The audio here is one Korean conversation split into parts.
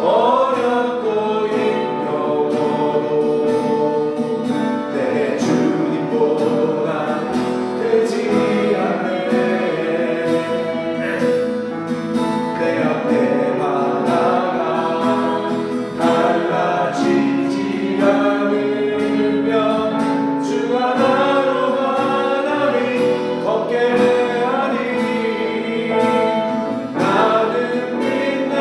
어렵고 힘겨워도 내 주님보다 되지 않네. 내 앞에 바다가 달라지지 않으면 주가 나로 가나니 걷게 하니 나는 믿네.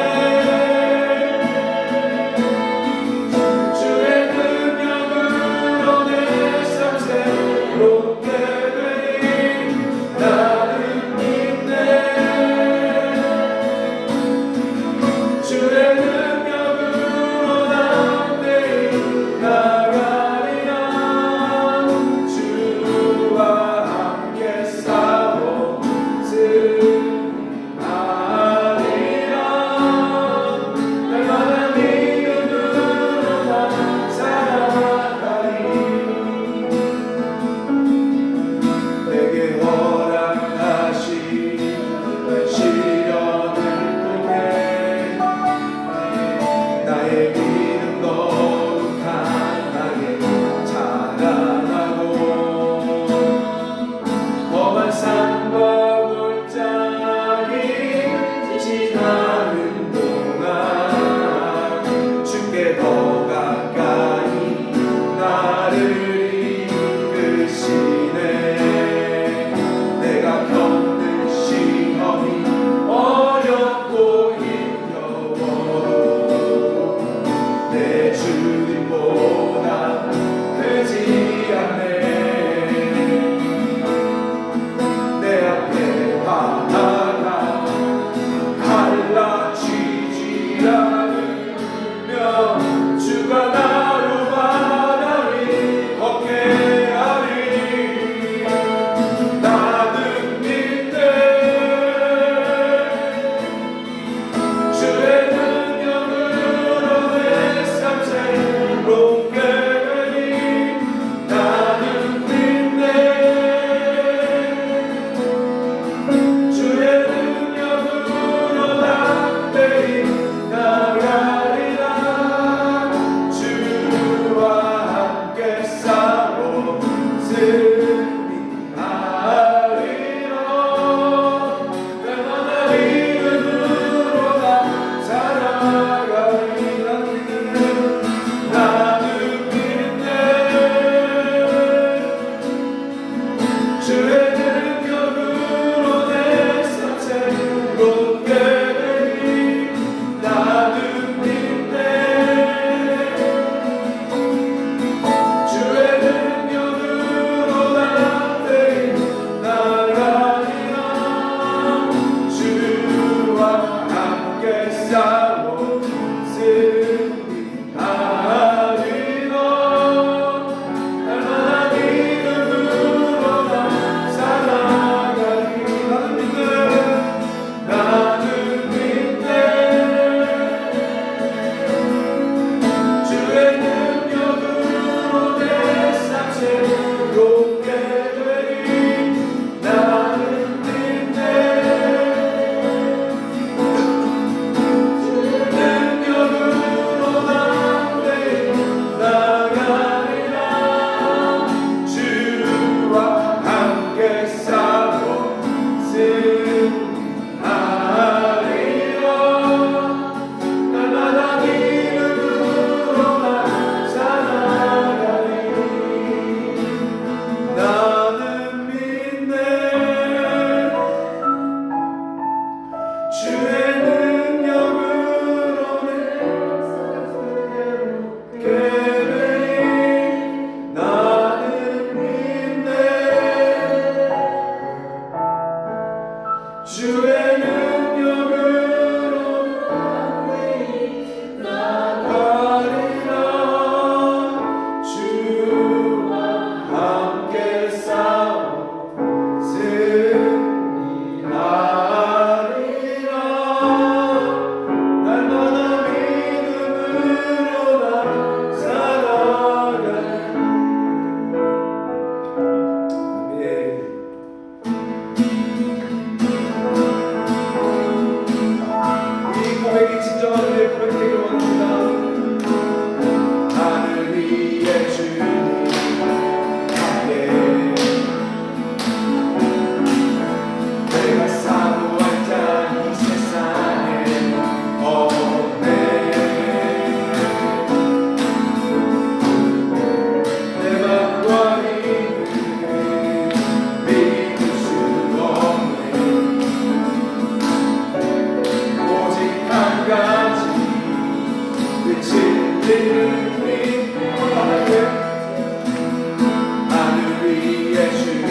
하늘 위에 주님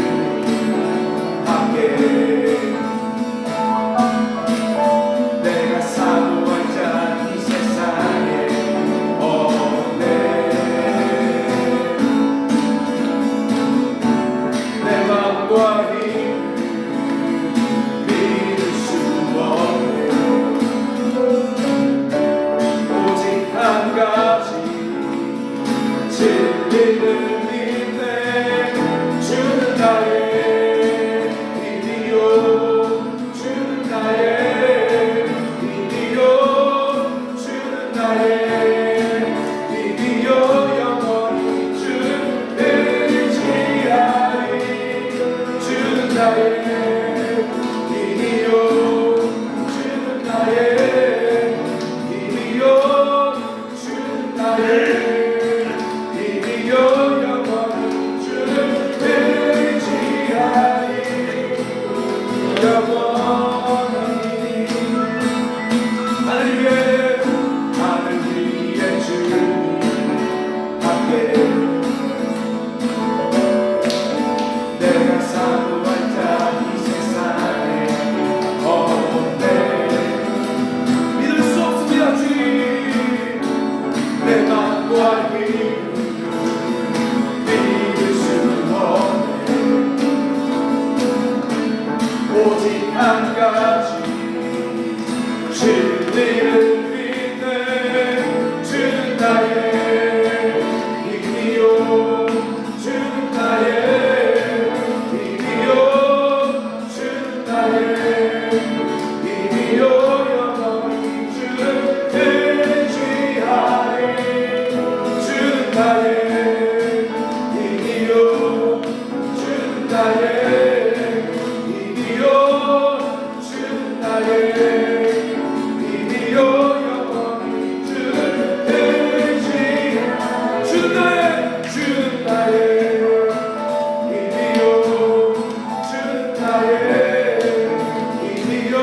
함께 내가 사모한 자 이 세상에 없네 내 맘과 힘을 믿을 수 없네 오직 한 가지 진리를 믿네 주는 나의 힘이요 주는 나의 힘이요 주는 나의 힘이요 영원히 주를 의지하리 주는 나의 힘이요 주는 나의 힘이요 주는 나의 오직 한 가지 진리를 믿네 주는 나의 힘이요 주는 나의 힘이요 주는 나의 힘이요 영원히 주를 의지하리 주는 나의 힘이요 주는 나의 주는 나의 힘이요 영원히 주를 의지하리 주는 나의 힘이요 주는 나의 힘이요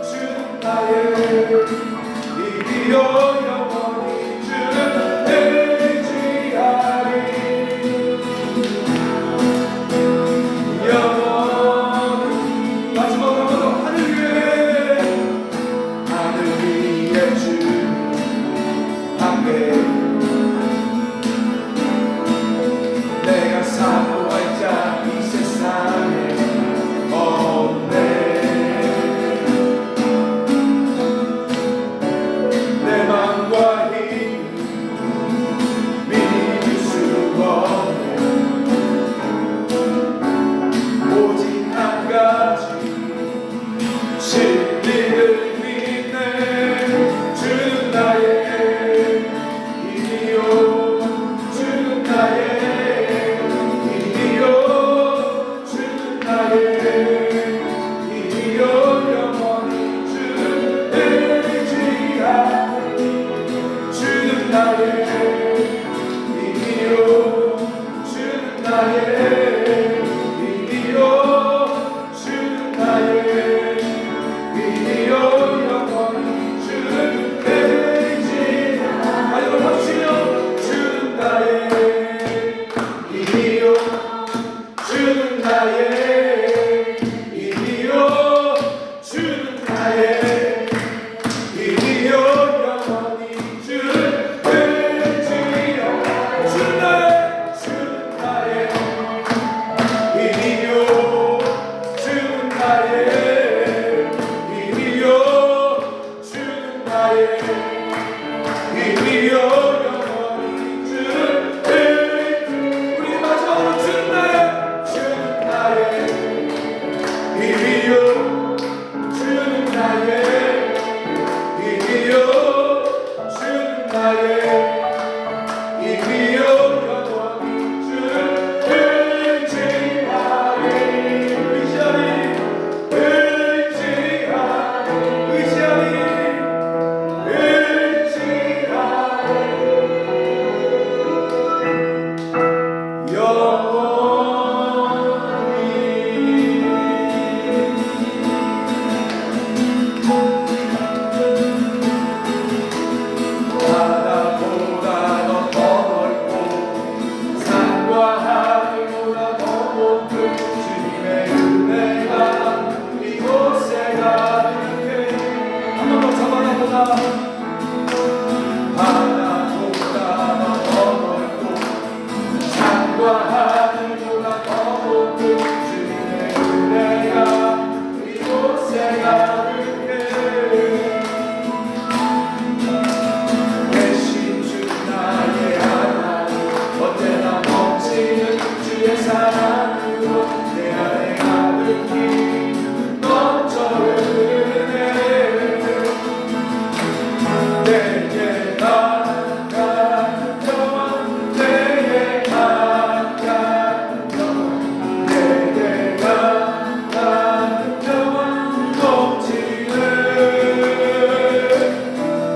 주는 나의 힘이요 영원히 주를 의지하리 내가 사모할 자 이 세상에 없네 바다보다 더 넓고 산과 하늘보다 더 높은 주님의 은혜가 이곳에 가득해 대신 주 나의 하나님 언제나 넘치는 주의 사랑으로 내 안에 가득히 넘쳐 흐르네 내게 가까운 영원 내게 가까운 영원 내게 가까운 영원 넘치네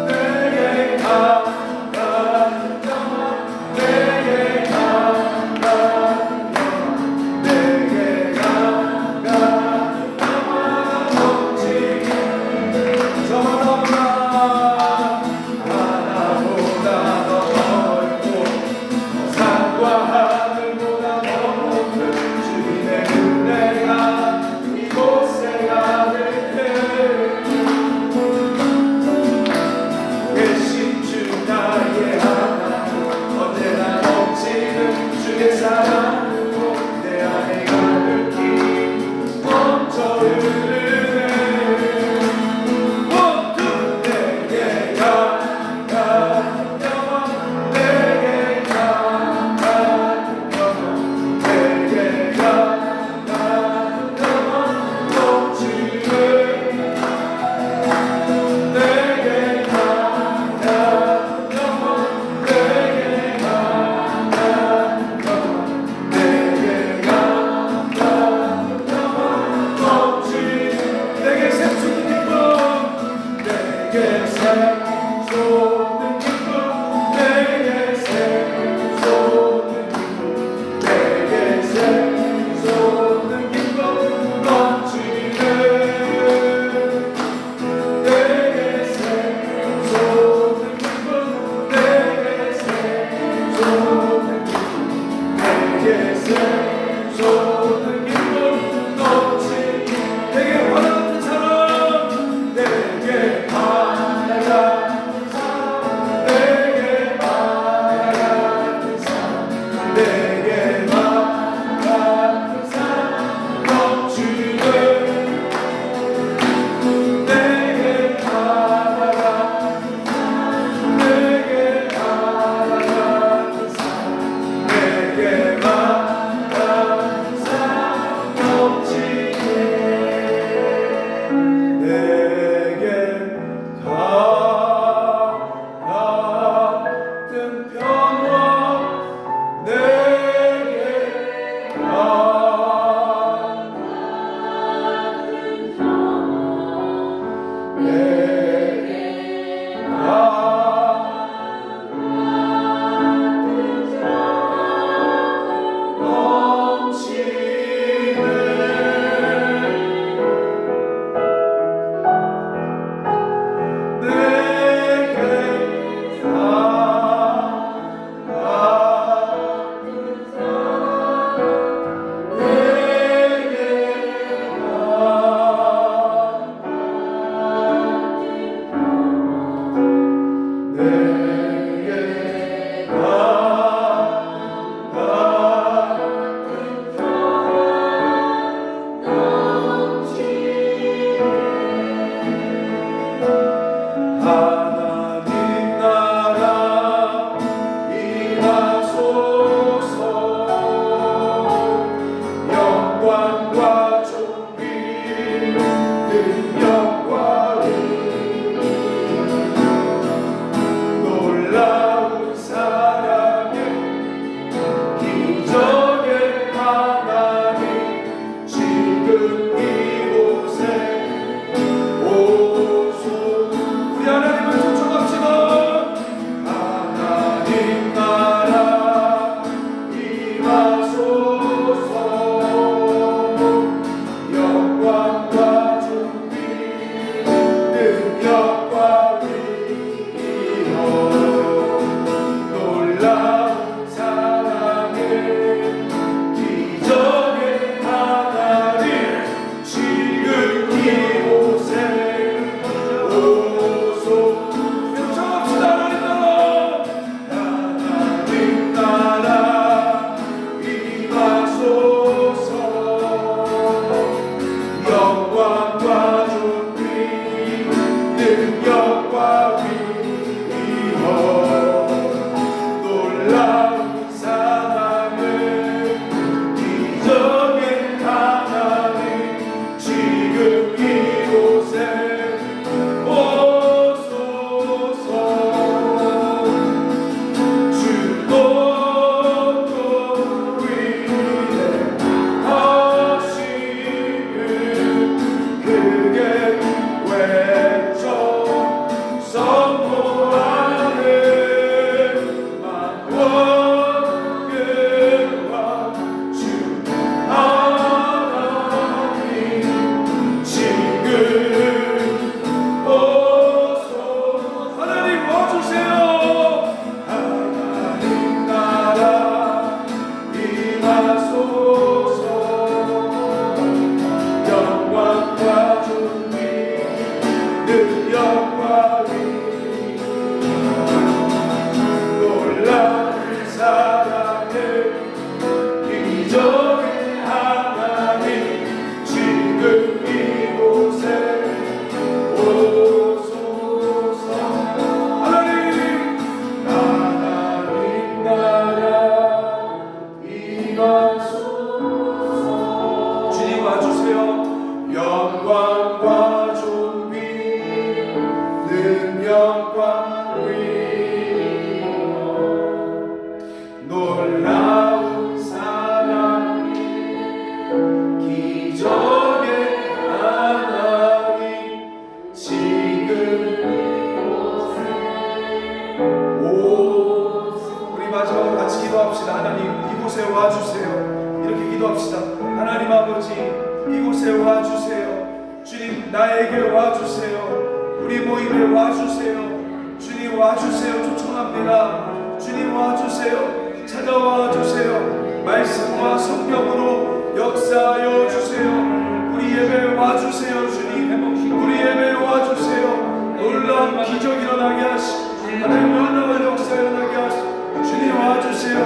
내게 가까운 영원 내게 가까운 영원 내게 가까운 영원 넘치네 저마다 하나보다 더 넓고 산과 하늘보다 더 높은 주님의 은혜가 이곳에 가득해 계신 주 나의 하나님 언제나 넘치는 주의 사랑으로 내 안에 가득히 넘쳐 흐르네 모두 내게 가까운 영원 내게 가까운 영원 내게 가까운 영원 넘치네 내게 가까운 영원 내게 가까운 영원 내게 가까운 영원 넘치네 내게 샘솟는 기쁨 내게 샘솟는 기쁨 내게 샘솟는 기쁨 내게 샘솟는 기쁨 넘치네 내게 샘솟는 기쁨 내게 샘솟는 기쁨 내게 샘솟는 기쁨 넘치네 내게 화나 같은 사랑 내게 바다 같은 사랑 내게 바다 같은 사랑 내게 바다 같은 사랑 넘치네 내게 바다 같은 사랑 내게 바다 같은 사랑 내게 바다 같은 사랑 넘치네 내게 같은 평화 내게 하나님 나라 임하소서 영광과 존귀 능력과 의의 놀라운 사랑의 기적의 하나님 지금 이곳에 오소 우리 하나님을 초청합시다 하나님 나라 임하소서 영광과 존귀 능력과 위엄 놀라운 사랑의 기적의 하나님 지금 이곳에 오소 능력과 위엄 놀라운 사랑을 기적의 하나님 지금 이곳에 오소서 주도 위대하시는 크게 외쳐 선포하네 만원교와 주 하나님 지금 오소 하나님 와주세요. 하나님 나라 임하소서 영광과 존귀 능력과 위엄 놀라운 사랑을 기적의 하나님 지금 이곳에 오소서 하나님 나라 임하소서 주님 와주세요. 영광과 존귀 능력과 위엄 놀라운 사랑 기적의 하나님 지금 오 우리 마지막으로 같이 기도합시다. 하나님 이곳에 와주세요. 이렇게 기도합시다. 하나님 아버지 이곳에 와주세요. 주님 나에게 와주세요. 우리 모임에 와주세요. 주님 와주세요. 초청합니다. 주님 와주세요. 찾아와 주세요. 말씀과 성령으로 역사하여 주세요. 우리 예배에 와주세요. 주님 우리 예배에 와주세요. 놀라운 기적 일어나게 하시고 하나님 놀라운 역사 일어나게 하시고 주님 와주세요.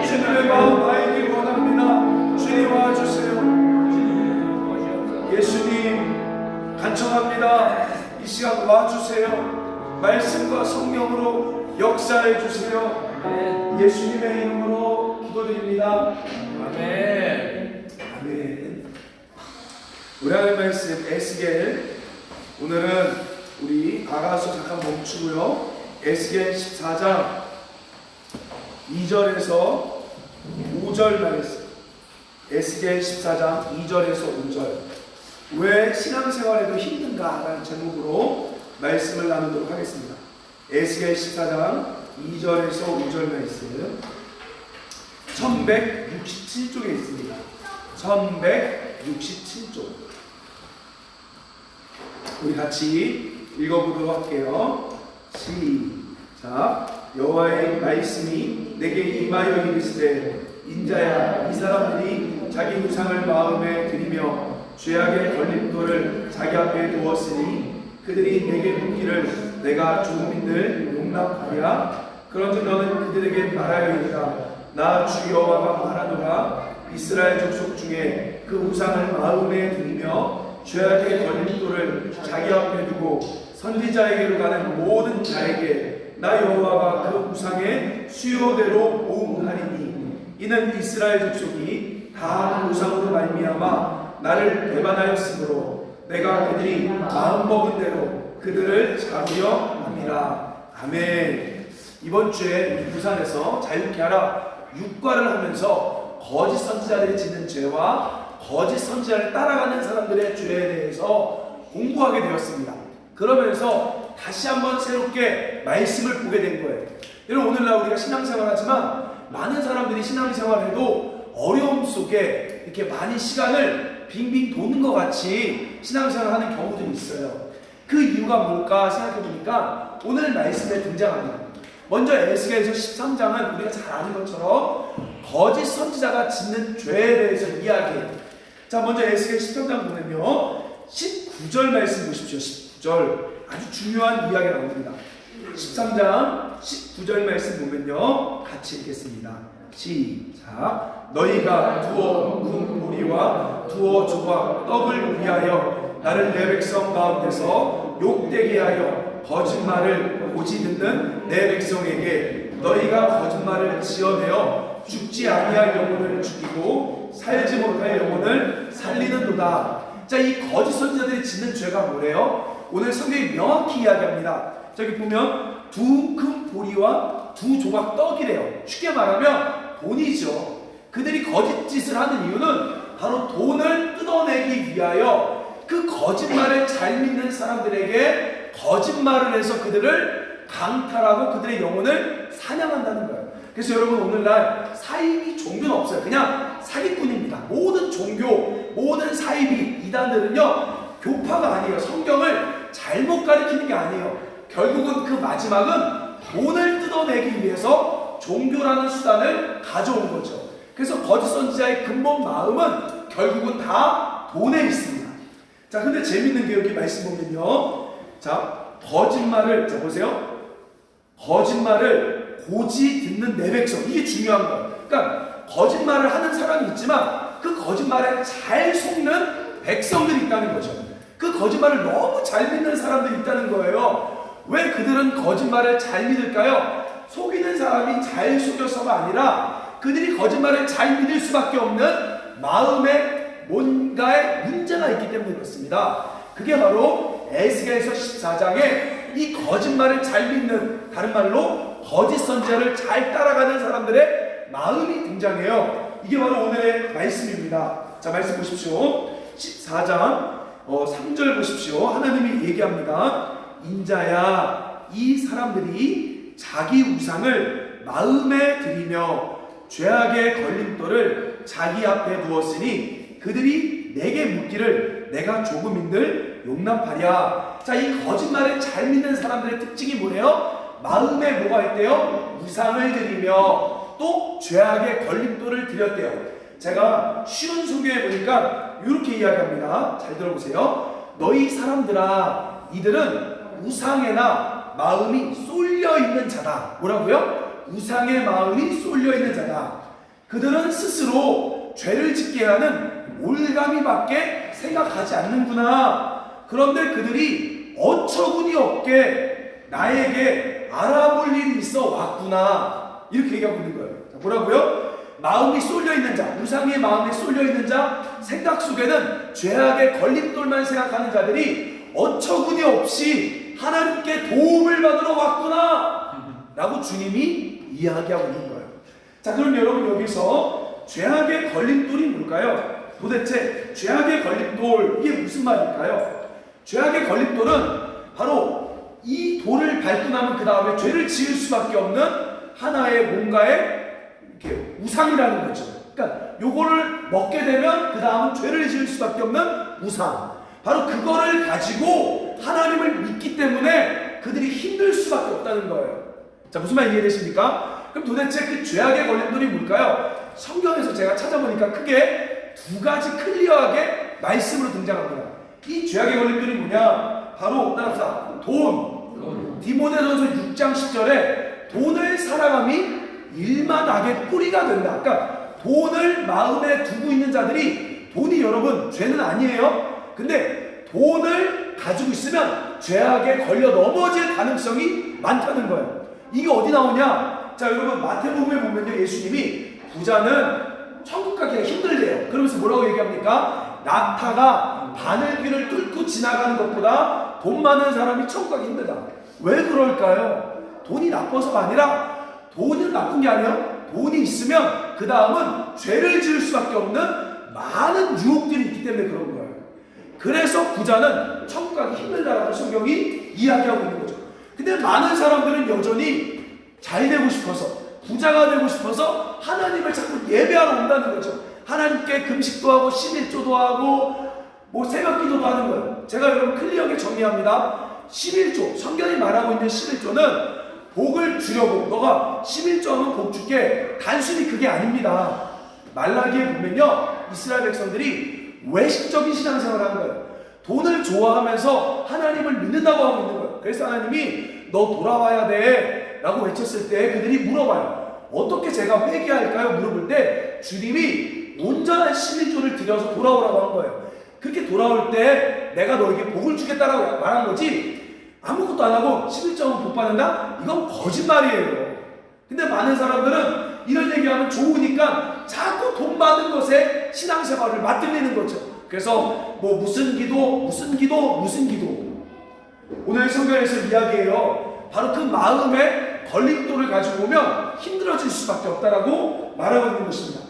주님의 마음 알기 원합니다. 주님 와주세요. 예수님 간청합니다. 이 시간 와주세요. 말씀과 성령으로 역사해 주세요. 예수님의 이름으로 기도드립니다. 아멘. 아멘. 우리 하나님 말씀 에스겔 오늘은 우리 아가서 잠깐 멈추고요. 에스겔 14장 2절에서 5절 말씀 에스겔 14장 2절에서 5절 왜 신앙생활에도 힘든가? 라는 제목으로 말씀을 나누도록 하겠습니다. 에스겔 14장 2절에서 5절 말씀 1167쪽에 있습니다. 1167쪽 우리 같이 읽어보도록 할게요. 시작. 여호와의 말씀이 내게 임하여 이르시되 인자야 이 사람들이 자기 우상을 마음에 들이며 죄악의 걸림돌을 자기 앞에 두었으니 그들이 내게 묻기를 내가 주민들 용납하랴. 그런즉 너는 그들에게 말하여 이르라. 나 주 여호와가 말하노라. 이스라엘 족속 중에 그 우상을 마음에 들이며 죄악의 걸림돌을 자기 앞에 두고 선지자에게로 가는 모든 자에게 나 여호와가 그 우상의 수요대로 보응하리니 이는 이스라엘 족속이 다 그 우상으로 말미암아 나를 배반하였으므로 내가 그들이 마음먹은 대로 그들을 잡으려 함이라. 아멘. 이번 주에 부산에서 자유케 하라 6과를 하면서 거짓 선지자들이 짓는 죄와 거짓 선지자를 따라가는 사람들의 죄에 대해서 공부하게 되었습니다. 그러면서 다시 한번 새롭게 말씀을 보게 된 거예요. 여러분 오늘날 우리가 신앙생활 하지만 많은 사람들이 신앙생활해도 어려움 속에 이렇게 많이 시간을 빙빙 도는 것 같이 신앙생활을 하는 경우들이 있어요. 그 이유가 뭘까 생각해보니까 오늘 말씀에 등장합니다. 먼저 에스겔서 13장은 우리가 잘 아는 것처럼 거짓 선지자가 짓는 죄에 대해서 이야기해요. 자, 먼저 에스겔 13장 보면요 19절 말씀 보십시오. 19절 아주 중요한 이야기가 나옵니다. 13장 19절 말씀 보면요 같이 읽겠습니다. 시작. 너희가 두어 금 보리와 두어 조각 떡을 위하여 나를 내 백성 가운데서 욕되게 하여 거짓말을 고지 듣는 내 백성에게 너희가 거짓말을 지어내어 죽지 아니할 영혼을 죽이고 살지 못할 영혼을 살리는도다. 자, 이 거짓 선지자들이 짓는 죄가 뭐래요? 오늘 성경이 명확히 이야기합니다. 저기 보면 두 큰 보리와 두 조각 떡이래요. 쉽게 말하면 돈이죠. 그들이 거짓짓을 하는 이유는 바로 돈을 뜯어내기 위하여 그 거짓말을 잘 믿는 사람들에게 거짓말을 해서 그들을 강탈하고 그들의 영혼을 사냥한다는 거예요. 그래서 여러분, 오늘날 사이비 종교는 없어요. 그냥 사기꾼입니다. 모든 종교, 모든 사이비 이단들은요, 교파가 아니에요. 성경을 잘못 가리키는 게 아니에요. 결국은 그 마지막은 돈을 뜯어내기 위해서 종교라는 수단을 가져온 거죠. 그래서 거짓 선지자의 근본 마음은 결국은 다 돈에 있습니다. 자, 근데 재밌는 게 여기 말씀 보면요, 자, 거짓말을, 자 보세요, 거짓말을 고지 듣는 내 백성, 이게 중요한 거예요. 그러니까 거짓말을 하는 사람이 있지만 그 거짓말에 잘 속는 백성들이 있다는 거죠. 그 거짓말을 너무 잘 믿는 사람들이 있다는 거예요. 왜 그들은 거짓말을 잘 믿을까요? 속이는 사람이 잘 속여서가 아니라 그들이 거짓말을 잘 믿을 수밖에 없는 마음에 뭔가의 문제가 있기 때문에 그렇습니다. 그게 바로 에스겔서 14장에 이 거짓말을 잘 믿는, 다른 말로 거짓 선지자를 잘 따라가는 사람들의 마음이 등장해요. 이게 바로 오늘의 말씀입니다. 자, 말씀 보십시오. 14장 3절 보십시오. 하나님이 얘기합니다. 인자야, 이 사람들이 자기 우상을 마음에 들이며 죄악의 걸림돌을 자기 앞에 두었으니 그들이 내게 묻기를 내가 조금인들 용납하랴. 자, 이 거짓말을 잘 믿는 사람들의 특징이 뭐예요? 마음에 뭐가 있대요? 우상을 드리며 또 죄악의 걸림돌을 드렸대요. 제가 쉬운 성경에 보니까 이렇게 이야기합니다. 잘 들어보세요. 너희 사람들아, 이들은 우상에나 마음이 쏠려 있는 자다. 뭐라고요? 우상의 마음이 쏠려 있는 자다. 그들은 스스로 죄를 짓게 하는 올가미밖에 생각하지 않는구나. 그런데 그들이 어처구니 없게 나에게 알아볼 일이 있어 왔구나. 이렇게 얘기하고 있는 거예요. 자, 뭐라고요? 마음이 쏠려 있는 자, 우상의 마음에 쏠려 있는 자, 생각 속에는 죄악의 걸림돌만 생각하는 자들이 어처구니 없이 하나님께 도움을 받으러 왔구나 라고 주님이 이야기하고 있는 거예요. 자, 그럼 여러분, 여기서 죄악의 걸림돌이 뭘까요? 도대체 죄악의 걸림돌, 이게 무슨 말일까요? 죄악의 걸림돌은 바로 이 돌을 밟고 나면 그 다음에 죄를 지을 수밖에 없는 하나의 뭔가의 이렇게 우상이라는 거죠. 그러니까 요거를 먹게 되면 그 다음은 죄를 지을 수밖에 없는 우상, 바로 그거를 가지고 하나님을 믿기 때문에 그들이 힘들 수밖에 없다는 거예요. 자, 무슨 말 이해되십니까? 그럼 도대체 그 죄악의 걸림돌이 뭘까요? 성경에서 제가 찾아보니까 크게 두 가지 클리어하게 말씀으로 등장합니다. 이 죄악의 걸림돌이 뭐냐? 바로 따라합시다. 돈. 디모데전서 6장 10절에 돈을 사랑함이 일만 악의 뿌리가 된다. 그러니까 돈을 마음에 두고 있는 자들이, 돈이 여러분 죄는 아니에요. 근데 돈을 가지고 있으면 죄악에 걸려 넘어질 가능성이 많다는 거예요. 이게 어디 나오냐? 자, 여러분, 마태복음에 보면요, 예수님이 부자는 천국 가기가 힘들대요. 그러면서 뭐라고 얘기합니까? 낙타가 바늘귀를 뚫고 지나가는 것보다 돈 많은 사람이 천국 가기 힘들다. 왜 그럴까요? 돈이 나빠서가 아니라, 돈은 나쁜 게 아니에요. 돈이 있으면 그 다음은 죄를 지을 수밖에 없는 많은 유혹들이 있기 때문에 그런 거예요. 그래서 부자는 천국 가기 힘들다라고 성경이 이야기하고 있는 거죠. 근데 많은 사람들은 여전히 잘 되고 싶어서, 부자가 되고 싶어서 하나님을 자꾸 예배하러 온다는 거죠. 하나님께 금식도 하고 11조도 하고 뭐 새벽기도도 하는 거예요. 제가 여러분 클리어하게 정리합니다. 11조, 성경이 말하고 있는 11조는 복을 주려고, 너가 11조 하면 복 줄게, 단순히 그게 아닙니다. 말라기에 보면요, 이스라엘 백성들이 외식적인 신앙생활을 하는 거예요. 돈을 좋아하면서 하나님을 믿는다고 하고 있는 거예요. 그래서 하나님이 너 돌아와야 돼 라고 외쳤을 때 그들이 물어봐요. 어떻게 제가 회개할까요? 물어볼 때 주님이 온전한 11조를 드려서 돌아오라고 한 거예요. 그렇게 돌아올 때 내가 너에게 복을 주겠다라고 말한 거지, 아무것도 안 하고 11점은 복 받는다? 이건 거짓말이에요. 근데 많은 사람들은 이런 얘기하면 좋으니까 자꾸 돈 받는 것에 신앙생활을 맞들리는 거죠. 그래서 뭐 무슨 기도 오늘 성경에서 이야기해요. 바로 그 마음에 걸림돌을 가지고 오면 힘들어질 수밖에 없다라고 말하고 있는 것입니다.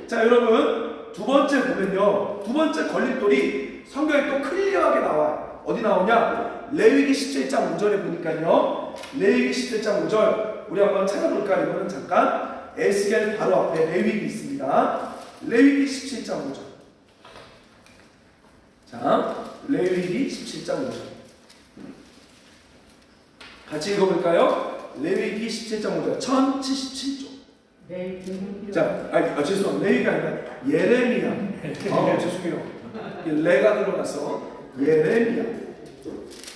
자, 여러분, 두 번째 보면요, 두 번째 걸림돌이 성경에 또 클리어하게 나와요. 어디 나오냐? 레위기 17장 5절에 보니까요, 레위기 17장 5절 우리 한번 찾아볼까요? 이거는 잠깐 에스겔 바로 앞에 레위기 있습니다. 레위기 17장 5절. 자, 레위기 17장 5절 같이 읽어볼까요? 레위기 17장 5절 1077조. 자, 죄송합니다. 레위기가 아니라 예레미야. 죄송해요. 레가 들어가서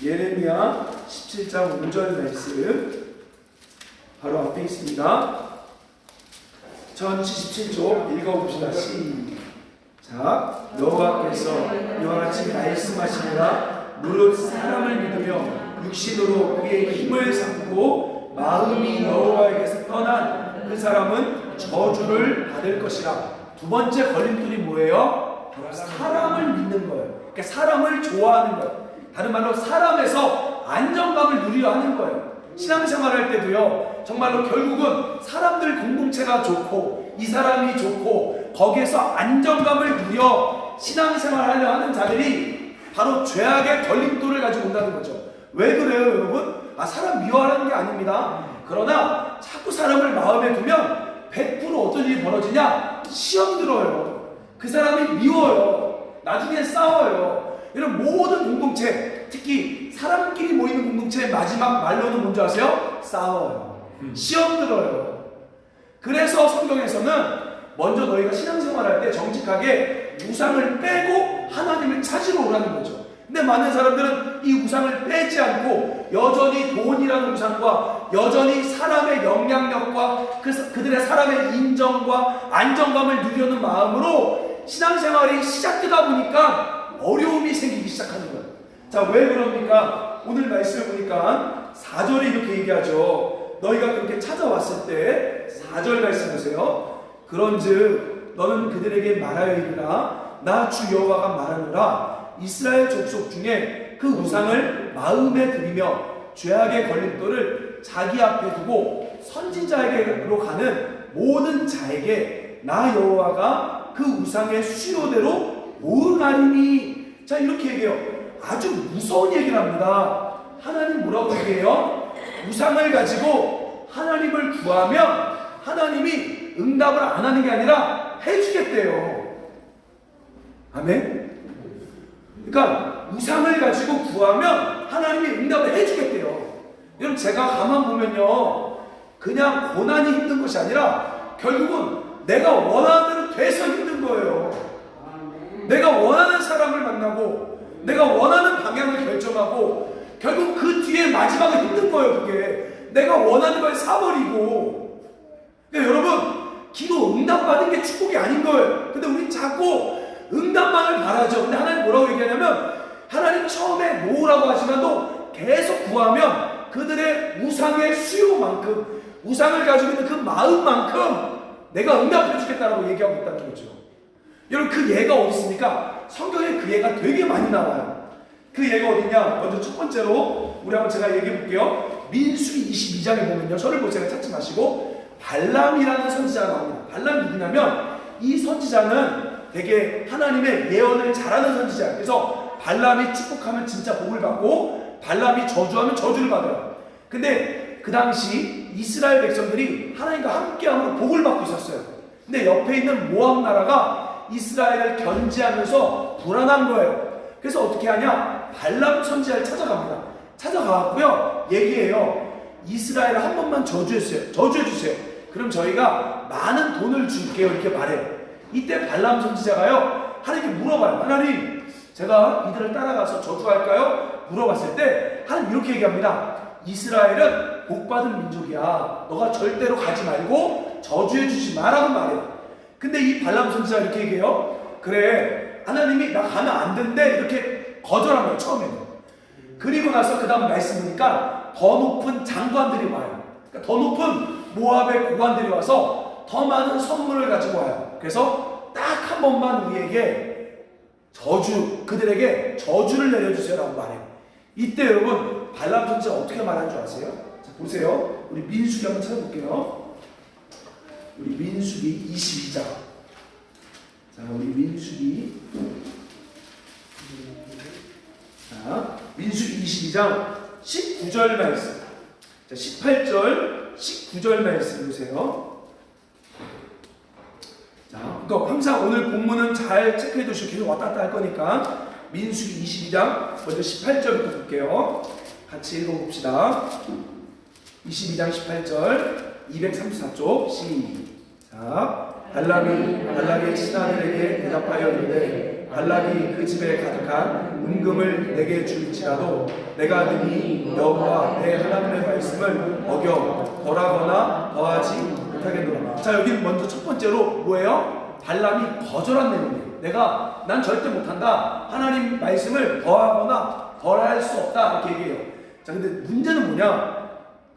예레미야 17장 5절 말씀 바로 앞에 있습니다. 1077조 읽어봅시다. 시작. 여호와께서 이와 같이 말씀하시니라. 무릇 사람을 믿으며 육신으로 그의 힘을 삼고 마음이 여호와에게서 떠난 그 사람은 저주를 받을 것이라. 두 번째 걸림돌이 뭐예요? 사람을 믿는 거예요. 그러니까 사람을 좋아하는 거예요. 다른 말로 사람에서 안정감을 누리려 하는 거예요. 신앙생활 할 때도요, 정말로 결국은 사람들 공동체가 좋고 이 사람이 좋고 거기에서 안정감을 누려 신앙생활 하려 하는 자들이 바로 죄악의 걸림돌을 가지고 온다는 거죠. 왜 그래요, 여러분? 사람 미워하는 게 아닙니다. 그러나 자꾸 사람을 마음에 두면 100% 어떤 일이 벌어지냐? 시험 들어요. 그 사람이 미워요. 나중에 싸워요. 이런 모든 공동체, 특히 사람끼리 모이는 공동체의 마지막 말로는 뭔지 아세요? 싸워요. 시험 들어요. 그래서 성경에서는 먼저 너희가 신앙생활 할 때 정직하게 우상을 빼고 하나님을 찾으러 오라는 거죠. 근데 많은 사람들은 이 우상을 빼지 않고 여전히 돈이라는 우상과 여전히 사람의 영향력과 그들의 사람의 인정과 안정감을 누리려는 마음으로 신앙생활이 시작되다 보니까 어려움이 생기기 시작하는 거예요. 자, 왜 그럽니까? 오늘 말씀을 보니까 4절에 이렇게 얘기하죠. 너희가 그렇게 찾아왔을 때 4절 말씀 보세요. 그런즉 너는 그들에게 말하여 이르라. 나 주 여호와가 말하노라. 이스라엘 족속 중에 그 우상을 마음에 들이며 죄악의 걸림돌을 자기 앞에 두고 선지자에게로 가는 모든 자에게 나 여호와가 그 우상의 수요대로 보응하리니. 자, 이렇게 얘기해요. 아주 무서운 얘기를 합니다. 하나님 뭐라고 얘기해요? 우상을 가지고 하나님을 구하면 하나님이 응답을 안 하는 게 아니라 해주겠대요. 아멘? 그러니까 우상을 가지고 구하면 하나님이 응답을 해주겠대요. 여러분, 제가 가만 보면요, 그냥 고난이 힘든 것이 아니라 결국은 내가 원하는 대로 돼서 힘든 거예요. 내가 원하는 사람을 만나고 내가 원하는 방향을 결정하고 결국 그 뒤에 마지막은 힘든 거예요. 그게 내가 원하는 걸 사버리고. 그러니까 여러분, 기도 응답받은 게 축복이 아닌 거예요. 근데 우린 자꾸 응답만을 바라죠. 근데 하나님 뭐라고 얘기하냐면, 하나님 처음에 모으라고 하지만도 계속 구하면 그들의 우상의 수요만큼, 우상을 가지고 있는 그 마음만큼 내가 응답해 주겠다라고 얘기하고 있다는 거죠. 여러분, 그 예가 어디 있습니까? 성경에 그 예가 되게 많이 나와요. 그 예가 어디냐? 먼저 첫 번째로 우리 한번 제가 얘기해 볼게요. 민수기 22장에 보면요, 저를 보세요, 찾지 마시고 발람이라는 선지자가 나옵니다. 발람이 누구냐면, 이 선지자는 되게 하나님의 예언을 잘하는 선지자예요. 그래서 발람이 축복하면 진짜 복을 받고 발람이 저주하면 저주를 받아요. 근데 그 당시 이스라엘 백성들이 하나님과 함께함으로 복을 받고 있었어요. 근데 옆에 있는 모압 나라가 이스라엘을 견제하면서 불안한 거예요. 그래서 어떻게 하냐? 발람 선지자를 찾아갑니다. 찾아가고요, 얘기해요. 이스라엘을 한 번만 저주해주세요. 그럼 저희가 많은 돈을 줄게요. 이렇게 말해요. 이때 발람 선지자가요, 하나님께 물어봐요. 하나님, 제가 이들을 따라가서 저주할까요? 물어봤을 때 하나님 이렇게 얘기합니다. 이스라엘은 복받은 민족이야. 너가 절대로 가지 말고 저주해주지 마라고 말해요. 근데 이 발람 선지자가 이렇게 얘기해요. 그래, 하나님이 나 가면 안 된대 이렇게 거절한 거예요, 처음에는. 그리고 나서 그 다음 말씀 보니까 더 높은 장관들이 와요. 그러니까 더 높은 모압의 고관들이 와서 더 많은 선물을 가지고 와요. 그래서 딱 한 번만 우리에게 그들에게 저주를 내려주세요 라고 말해요. 이때 여러분 발람 선지자가 어떻게 말한 줄 아세요? 자, 보세요. 우리 민수기 한번 찾아볼게요. 우리 민수기 22장. 자, 우리 민수기. 자, 민수기 22장 19절 말씀. 자, 18절, 19절 말씀 보세요. 자, 그러니까 항상 오늘 본문은 잘 체크해 두시고 계속 왔다 갔다 할 거니까 민수기 22장 먼저 18절부터 볼게요. 같이 읽어봅시다. 22장 18절 234쪽 시작. 발락이 신하들에게 대답하여 이르되 발락이 그 집에 가득한 은금을 내게 줄지라도 내가 능히 여호와 내 하나님의 말씀을 어겨 벌하거나 더하지 못하겠노라. 자, 여기 먼저 첫 번째로 뭐예요? 발람이 거절한 내용이에요. 난 절대 못한다. 하나님 말씀을 더하거나 덜할 수 없다 이렇게 얘기해요. 자, 근데 문제는 뭐냐?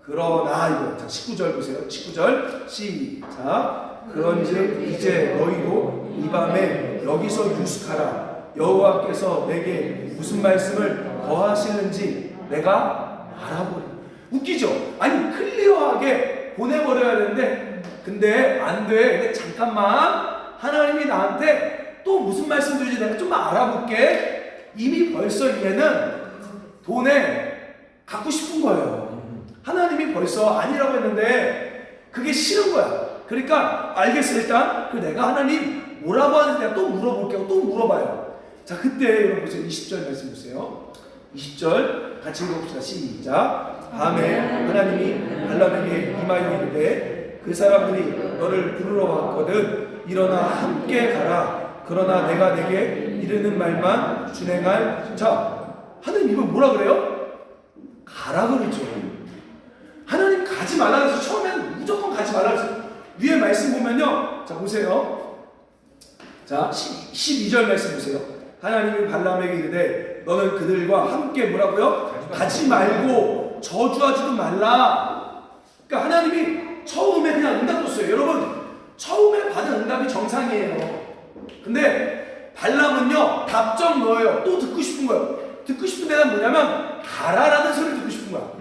그러나 이거. 자, 19절 보세요. 19절 시작. 그런즉 이제 너희도 이 밤에 여기서 유숙하라. 여호와께서 내게 무슨 말씀을 더하시는지 내가 알아보리. 웃기죠? 아니 클리어하게 보내버려야 되는데 근데 안 돼. 근데 잠깐만 하나님이 나한테 또 무슨 말씀 드리지 내가 좀만 알아볼게. 이미 벌써 얘는 돈에 갖고 싶은 거예요. 하나님이 벌써 아니라고 했는데 그게 싫은 거야. 그러니까 알겠어. 일단 내가 하나님 뭐라고 하는지 내가 또 물어볼게요. 또 물어봐요. 자, 그때 여러분 보세요. 20절 말씀 보세요. 20절 같이 읽어봅시다. 시작. 밤에 하나님이 발람에게 임하여 이르되 그 사람들이 너를 부르러 왔거든 일어나 함께 가라. 그러나 내가 내게 이르는 말만 준행할. 자, 하나님 이거 뭐라 그래요? 가라 그러죠. 하나님 가지 말라 그래서 처음엔 무조건 가지 말라 그랬어요. 위에 말씀 보면요. 자, 보세요. 자, 12절 말씀 보세요. 하나님이 발람에게 이르되 너는 그들과 함께 뭐라고요? 가지 말고 저주하지도 말라. 그러니까 하나님이 처음에 그냥 응답 줬어요. 여러분, 처음에 받은 응답이 정상이에요. 근데 발람은요, 답정 뭐예요? 또 듣고 싶은 거예요. 듣고 싶은 데는 뭐냐면 가라라는 소리를 듣고 싶은 거야.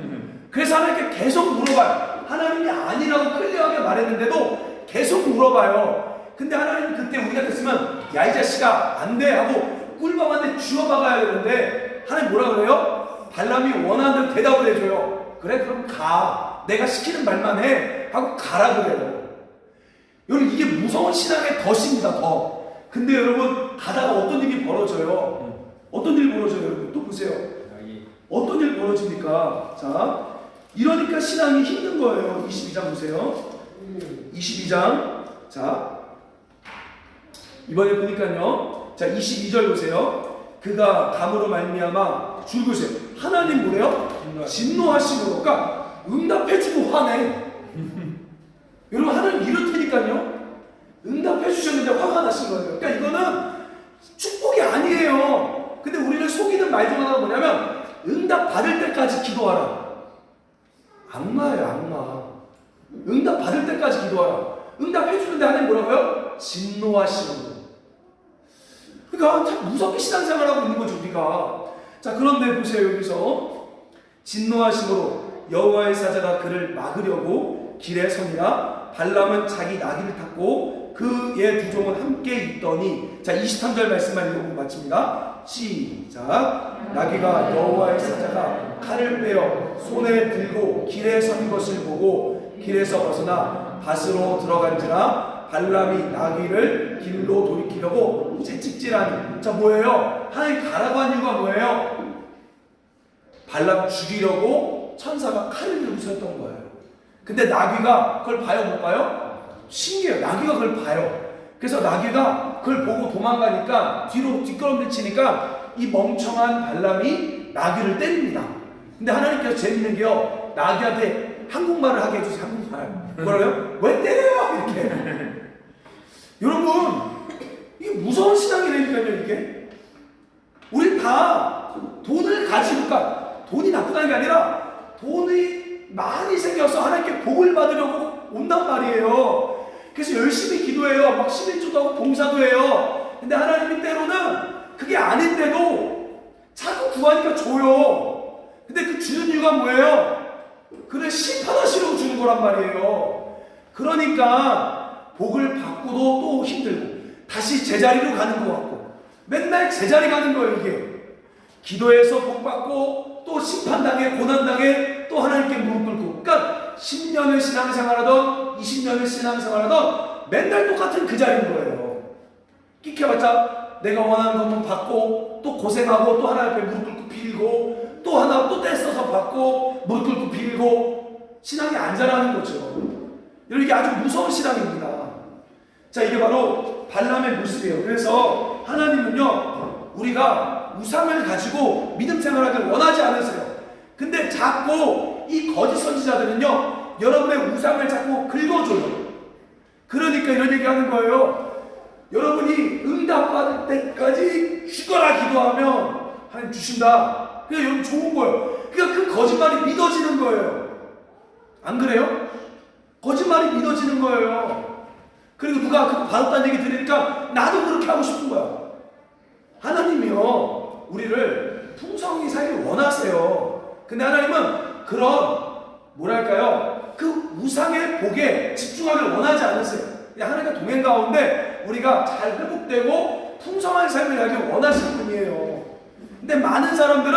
그래서 하나님께 계속 물어봐요. 하나님이 아니라고 클리어하게 말했는데도 계속 물어봐요. 근데 하나님이 그때 우리가 됐으면 야 이 자식아 안 돼 하고 꿀밤한테 쥐어박아야 되는데 하나님 뭐라 그래요? 발람이 원하는 대답을 해줘요. 그래 그럼 가. 내가 시키는 말만 해 하고 가라 그래요. 여러분 이게 무서운 신앙의 덫입니다. 더. 근데 여러분 가다가 어떤 일이 벌어져요. 어떤 일이 벌어져요 여러분. 또 보세요. 어떤 일이 벌어집니까? 자, 이러니까 신앙이 힘든 거예요. 22장 보세요. 22장. 자, 이번에 보니까요. 자, 22절 보세요. 그가 감으로 말미암아 줄그세요. 하나님 뭐래요? 진노하심으로. 그러니까 응답해주고 화내. 여러분 하나님 이럴 테니까요. 응답해 주셨는데 화가 나신 거예요. 그러니까 이거는 축복이 아니에요. 근데 우리를 속이는 말 중 하나가 뭐냐면 응답 받을 때까지 기도하라. 악마예요, 악마. 응답 받을 때까지 기도하라. 응답 해주는데 하나님 뭐라고요? 진노하시는. 그러니까 참 무섭게 신앙생활하고 있는 거죠 우리가. 자, 그런데 보세요. 여기서 진노하심으로 여호와의 사자가 그를 막으려고 길에 서니라. 발람은 자기 나귀를 탔고 그의 두 종은 함께 있더니. 자, 23절 말씀만 읽어보고 마칩니다. 시작. 나귀가 여호와의 사자가 칼을 빼어 손에 들고 길에 선 것을 보고 길에서 벗어나 밭으로 들어간지라. 발람이 나귀를 길로 돌이키려고 채찍질하니. 자, 뭐예요? 하나님 가라고 한 이유가 뭐예요? 발람 죽이려고 천사가 칼을 들고 섰던 거예요. 근데 나귀가 그걸 봐요, 못 봐요? 신기해요. 나귀가 그걸 봐요. 그래서 나귀가 그걸 보고 도망가니까 뒤로 뒷걸음질 치니까 이 멍청한 발람이 나귀를 때립니다. 근데 하나님께서 재밌는 게요, 나귀한테 한국말을 하게 해주세요. 한국말. 뭐라고요? 왜 때려요? 이렇게. 여러분, 이게 무서운 신앙이라니까요. 이게 우리 다 돈을 가지고, 그러니까 돈이 나쁘다는 게 아니라 돈이 많이 생겨서 하나님께 복을 받으려고 온단 말이에요. 그래서 열심히 기도해요. 막 11조도 하고 봉사도 해요. 근데 하나님이 때로는 그게 아닌데도 자꾸 구하니까 줘요. 근데 그 주는 이유가 뭐예요? 그를 심판하시려고 주는 거란 말이에요. 그러니까 복을 받고도 또 힘들고 다시 제자리로 가는 것 같고 맨날 제자리 가는 거예요. 이게 기도해서 복 받고 또 심판당해 고난당해 또 하나님께 무릎 꿇고, 그러니까 10년을 신앙생활하던 20년을 신앙생활하던 맨날 똑같은 그 자리인 거예요. 끽해봤자 내가 원하는 것만 받고 또 고생하고 또 하나님 앞에 무릎 꿇고 빌고 또 하나 또 떼써서 받고 무릎 꿇고 빌고 신앙이 안 자라는 거죠. 이게 아주 무서운 신앙입니다. 자, 이게 바로 발람의 모습이에요. 그래서 하나님은요, 우리가 우상을 가지고 믿음 생활하기를 원하지 않으세요. 근데 자꾸 이 거짓 선지자들은요, 여러분의 우상을 자꾸 긁어줘요. 그러니까 이런 얘기 하는 거예요. 여러분이 응답받을 때까지 죽어라 기도하면 하나님 주신다. 그냥 여러분 좋은 거예요. 그러니까 그 거짓말이 믿어지는 거예요. 안 그래요? 거짓말이 믿어지는 거예요. 그리고 누가 그거 받았다는 얘기 들으니까 나도 그렇게 하고 싶은 거야. 하나님이요, 우리를 풍성히 살길 원하세요. 근데 하나님은 그런 뭐랄까요, 그 우상의 복에 집중하길 원하지 않으세요. 그냥 하나님과 동행 가운데 우리가 잘 회복되고 풍성한 삶을 살길 원하시는 분이에요. 근데 많은 사람들은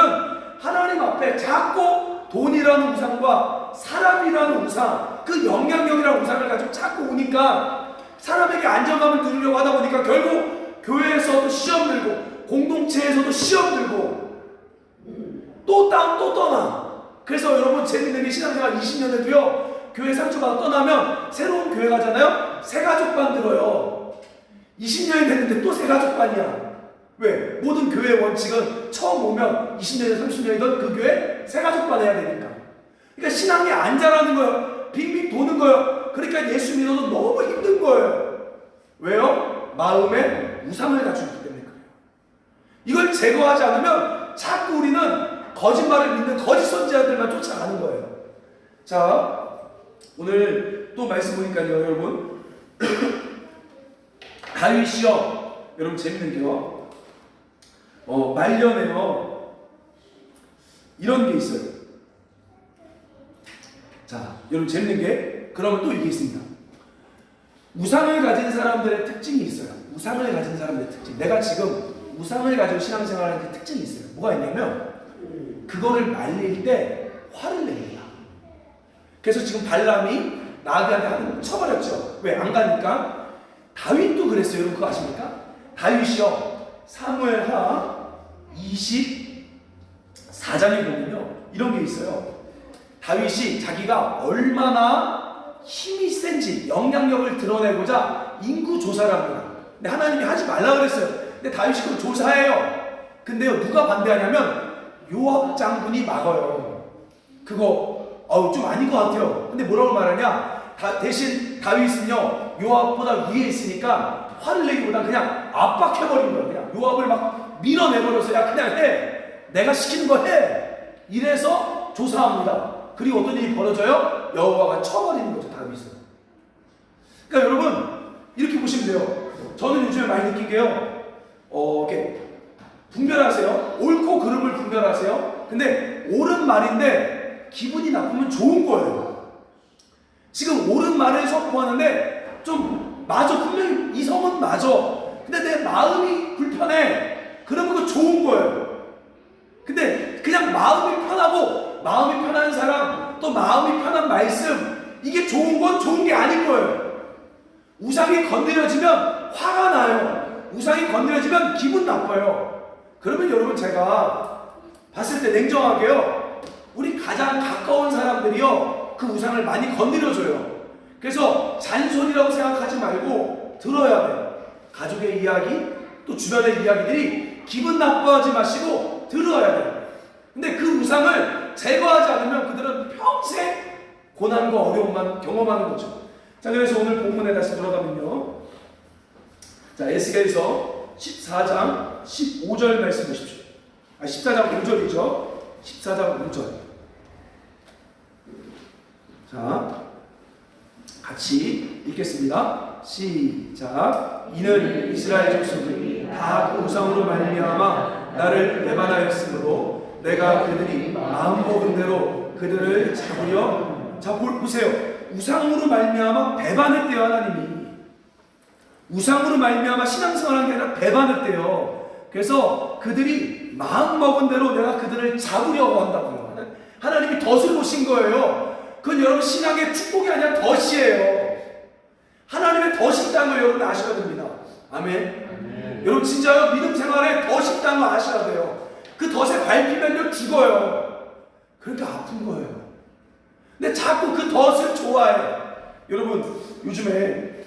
하나님 앞에 자꾸 돈이라는 우상과 사람이라는 우상, 그 영향력이라는 우상을 가지고 자꾸 오니까 사람에게 안정감을 누리려고 하다 보니까 결국 교회에서도 시험 들고 공동체에서도 시험 들고 또 떠나. 그래서 여러분 재밌는 게 신앙생활 20년 해도요, 교회 상처받아 떠나면 새로운 교회 가잖아요. 새가족반 들어요. 20년이 됐는데 또 새가족반이야. 왜? 모든 교회의 원칙은 처음 오면 20년이든 30년이든 그 교회 새가족반 해야 되니까. 그러니까 신앙이 안 자라는 거예요. 빙빙 도는 거예요. 그러니까 예수 믿어도 너무 힘든 거예요. 왜요? 마음에 우상을 가지고 있기 때문에 그래요. 이걸 제거하지 않으면 자꾸 우리는 거짓말을 믿는 거짓 선지자들만 쫓아가는 거예요. 자, 오늘 또 말씀 보니까요, 여러분. 다윗이요, 여러분 재밌는 게요, 말년에요, 이런 게 있어요. 자, 여러분 재밌는 게, 그러면 또 이게 있습니다. 우상을 가진 사람들의 특징이 있어요. 우상을 가진 사람들의 특징. 내가 지금 우상을 가지고 신앙생활하는 그 특징이 있어요. 뭐가 있냐면, 그거를 말릴 때 화를 냅니다. 그래서 지금 발람이 나그한테 쳐버렸죠. 왜? 안 가니까. 다윗도 그랬어요. 여러분 그거 아십니까? 다윗이요, 사무엘하 24장에 보면요, 이런 게 있어요. 다윗이 자기가 얼마나 힘이 센지 영향력을 드러내고자 인구 조사를 합니다. 근데 하나님이 하지 말라 그랬어요. 근데 다윗이 그걸 조사해요. 근데요, 누가 반대하냐면 요압 장군이 막아요. 그거 좀 아닌 것 같아요. 근데 뭐라고 말하냐? 대신 다윗은요, 요압보다 위에 있으니까 화를 내기보다 그냥 압박해버린 거예요. 그냥 요압을 막 밀어내버려서 야 그냥 해, 내가 시키는 거 해, 이래서 조사합니다. 그리고 어떤 일이 벌어져요? 여호와가 쳐버리는 거죠, 다윗을. 그러니까 여러분 이렇게 보시면 돼요. 저는 요즘에 많이 느낀 게요, 이렇게 분별하세요. 옳고 그름을 분별하세요. 근데 옳은 말인데 기분이 나쁘면 좋은 거예요. 지금 옳은 말을 선포하는데 좀 맞아, 분명히 이성은 맞아. 근데 내 마음이 불편해. 그러면 그거 좋은 거예요. 근데 그냥 마음이 편하고 마음이 편한 사람, 또 마음이 편한 말씀, 이게 좋은 건 좋은 게 아닌 거예요. 우상이 건드려지면 화가 나요. 우상이 건드려지면 기분 나빠요. 그러면 여러분 제가 봤을 때 냉정하게요, 우리 가장 가까운 사람들이요, 그 우상을 많이 건드려줘요. 그래서 잔소리라고 생각하지 말고 들어야 돼요. 가족의 이야기, 또 주변의 이야기들이 기분 나빠하지 마시고 들어야 돼요. 근데 그 우상을 제거하지 않으면 그들은 평생 고난과 어려움만 경험하는 거죠. 자, 그래서 오늘 본문에 다시 돌아가면요, 자, 에스겔서 14장 15절 말씀 보십시오. 14장 5절이죠. 14장 5절. 자, 같이 읽겠습니다. 시작. 이는 이스라엘 족속이 다 우상으로 말미암아 나를 배반하였으므로 내가 그들이 마음먹은 대로 그들을 잡으려. 자, 보세요. 우상으로 말미암아 배반했대요. 하나님이 우상으로 말미암아 신앙생활한 게 아니라 배반했대요. 그래서 그들이 마음먹은 대로 내가 그들을 잡으려고 한다고요. 하나님이 덫을 놓으신 거예요. 그건 여러분 신앙의 축복이 아니라 덫이에요. 하나님의 덫이 있다는 걸 여러분 아셔야 됩니다. 아멘. 여러분 진짜 믿음 생활에 덫이 있다는 걸 아셔야 돼요. 그 덫에 밟히면 죽어요. 그러니까 아픈 거예요. 근데 자꾸 그 덫을 좋아해. 여러분 요즘에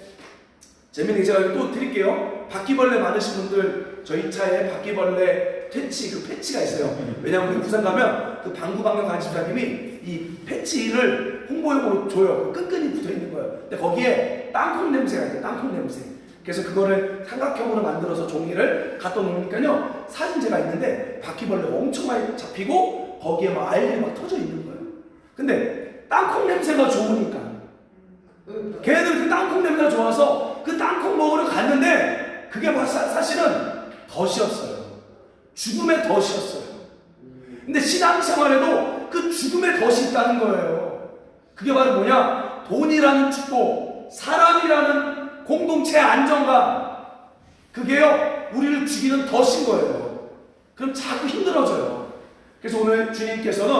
재밌는 게 제가 또 드릴게요. 바퀴벌레 많으신 분들 저희 차에 바퀴벌레 퇴치 그 패치가 있어요. 왜냐하면 우리 부산 가면 그 방구방면 간집사님이 이 패치를 홍보용으로 줘요. 끈끈이 붙어 있는 거예요. 근데 거기에 땅콩 냄새가 있어요. 땅콩 냄새. 그래서 그거를 삼각형으로 만들어서 종이를 갖다 놓으니까요 사진제가 있는데 바퀴벌레가 엄청 많이 잡히고 거기에 막 알들이 막 터져 있는 거예요. 근데 땅콩 냄새가 좋으니까 걔네들 그 땅콩 냄새가 좋아서 그 땅콩 먹으러 갔는데 그게 사실은 덫이었어요. 죽음의 덫이었어요. 근데 신앙생활에도 그 죽음의 덫이 있다는 거예요. 그게 바로 뭐냐? 돈이라는 축복, 사람이라는 공동체의 안정감, 그게요 우리를 죽이는 덫인 거예요. 그럼 자꾸 힘들어져요. 그래서 오늘 주님께서는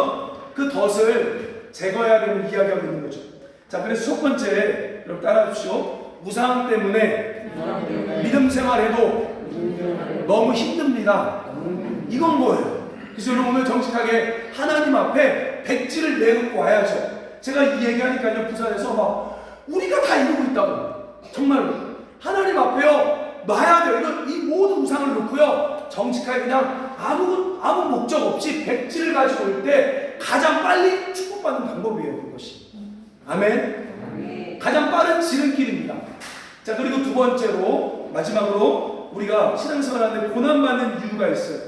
그 덫을 제거해야 되는 이야기가 있는 거죠. 자, 그래서 첫 번째 여러분 따라해 주십시오. 우상 때문에 믿음 생활해도 너무 힘듭니다. 이건 뭐예요? 그래서 여러분 오늘 정직하게 하나님 앞에 백지를 내놓고 와야죠. 제가 이 얘기하니까요 부산에서 막 우리가 다 이루고 있다고. 정말로 하나님 앞에요 놔야 돼요. 이 모든 우상을 놓고요 정직하게 그냥 아무 목적 없이 백지를 가지고 올 때 가장 빨리 축복받는 방법이에요. 그것이. 아멘. 가장 빠른 지름길입니다. 자, 그리고 두 번째로 마지막으로 우리가 신앙생활하는데 고난받는 이유가 있어요.